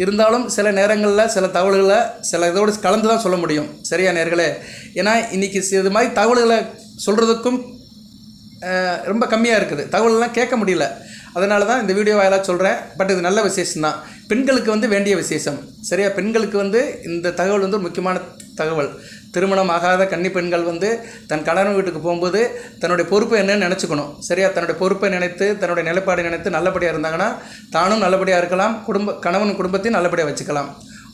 இருந்தாலும் சில நேரங்களில் சில தகவல்களை சில இதோடு கலந்து தான் சொல்ல முடியும். சரியா நேர்களே? ஏன்னா இன்றைக்கி இது மாதிரி தகவல்களை சொல்கிறதுக்கும் ரொம்ப கம்மியாக இருக்குது, தகவலெலாம் கேட்க முடியல. அதனால தான் இந்த வீடியோ வாயிலாக சொல்கிறேன். பட் இது நல்ல விசேஷம்தான், பெண்களுக்கு வந்து வேண்டிய விசேஷம். சரியா? பெண்களுக்கு வந்து இந்த தகவல் வந்து ஒரு முக்கியமான தகவல். திருமணம் ஆகாத கன்னி பெண்கள் வந்து தன் கணவன் வீட்டுக்கு போகும்போது தன்னுடைய பொறுப்பு என்னன்னு நினச்சிக்கணும். சரியா? தன்னுடைய பொறுப்பை நினைத்து தன்னுடைய நிலைப்பாடு நினைத்து நல்லபடியாக இருந்தாங்கன்னா தானும் நல்லபடியாக இருக்கலாம், கணவன் குடும்பத்தையும் நல்லபடியாக வச்சுக்கலாம்.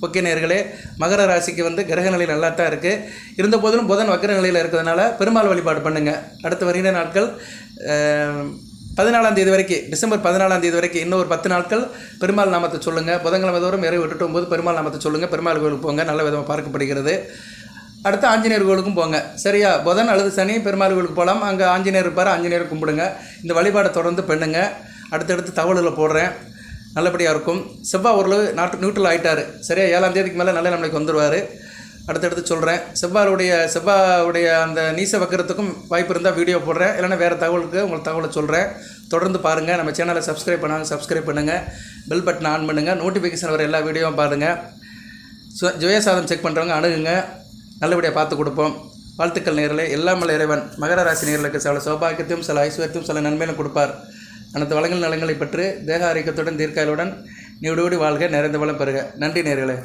ஓகே நேர்களே, மகர ராசிக்கு வந்து கிரக நிலை நல்லா தான் இருக்குது. இருந்த போதிலும் புதன் வக்கர நிலையில் இருக்கிறதுனால பெருமாள் வழிபாடு பண்ணுங்கள். அடுத்து வருகிற நாட்கள் 14ஆம் தேதி வரைக்கும், டிசம்பர் 14ஆம் தேதி வரைக்கும் இன்னும் ஒரு 10 நாட்கள் பெருமாள் நாமத்தை சொல்லுங்கள். புதன்கிழமை தோறும் இறை விட்டுட்டு போது பெருமாள் நாமத்தை சொல்லுங்கள். பெருமாள் கோவிலுக்கு போங்க, நல்ல விதமாக பார்க்கப்படுகிறது. அடுத்து ஆஞ்சநேயர் கோவிலுக்கும் போங்க. சரியா? புதன் அல்லது சனி பெருமாள் கோவிலுக்கு போகலாம். அங்கே ஆஞ்சநேயர் இருப்பார், ஆஞ்சநேயர் கும்பிடுங்க. இந்த வழிபாடை தொடர்ந்து பண்ணுங்க. அடுத்தடுத்து தகவல்களை போடுறேன், நல்லபடியாக இருக்கும். செவ்வாய் ஓரளவு நியூட்ரல் ஆகிட்டார். சரியா? 7ஆம் தேதிக்கு மேலே நல்ல நம்மளுக்கு வந்துடுவார். அடுத்தடுத்து சொல்கிறேன். செவ்வாயுடைய அந்த நீச வக்கரத்துக்கும் வாய்ப்பு இருந்தால் வீடியோ போடுறேன், இல்லைன்னா வேறு தகவலுக்கு உங்களுக்கு தகவலை சொல்கிறேன். தொடர்ந்து பாருங்கள். நம்ம சேனலை சப்ஸ்கிரைப் பண்ணுங்கள், பெல் பட்டனை ஆன் பண்ணுங்கள், நோட்டிஃபிகேஷன் வர எல்லா வீடியோவும் பாருங்கள். ஜோயா சாதம் செக் பண்ணுறவங்க அணுகுங்க, நல்லபடியாக பார்த்து கொடுப்போம். வாழ்த்துக்கள் நேயர்களே. எல்லாம் வல்ல இறைவன் மகர ராசி நேயர்களுக்கு சில சௌபாகியத்தையும் சில ஐஸ்வர்யத்தையும் சில நன்மையிலும் கொடுப்பார். அனைத்து வளங்கள் நலங்களை பெற்று தேக ஆரோக்கியத்துடன் தீர்க்காயலுடன் நீடோடி வாழ்க, நிறைந்த வளம் பெறுக. நன்றி நேயர்களே.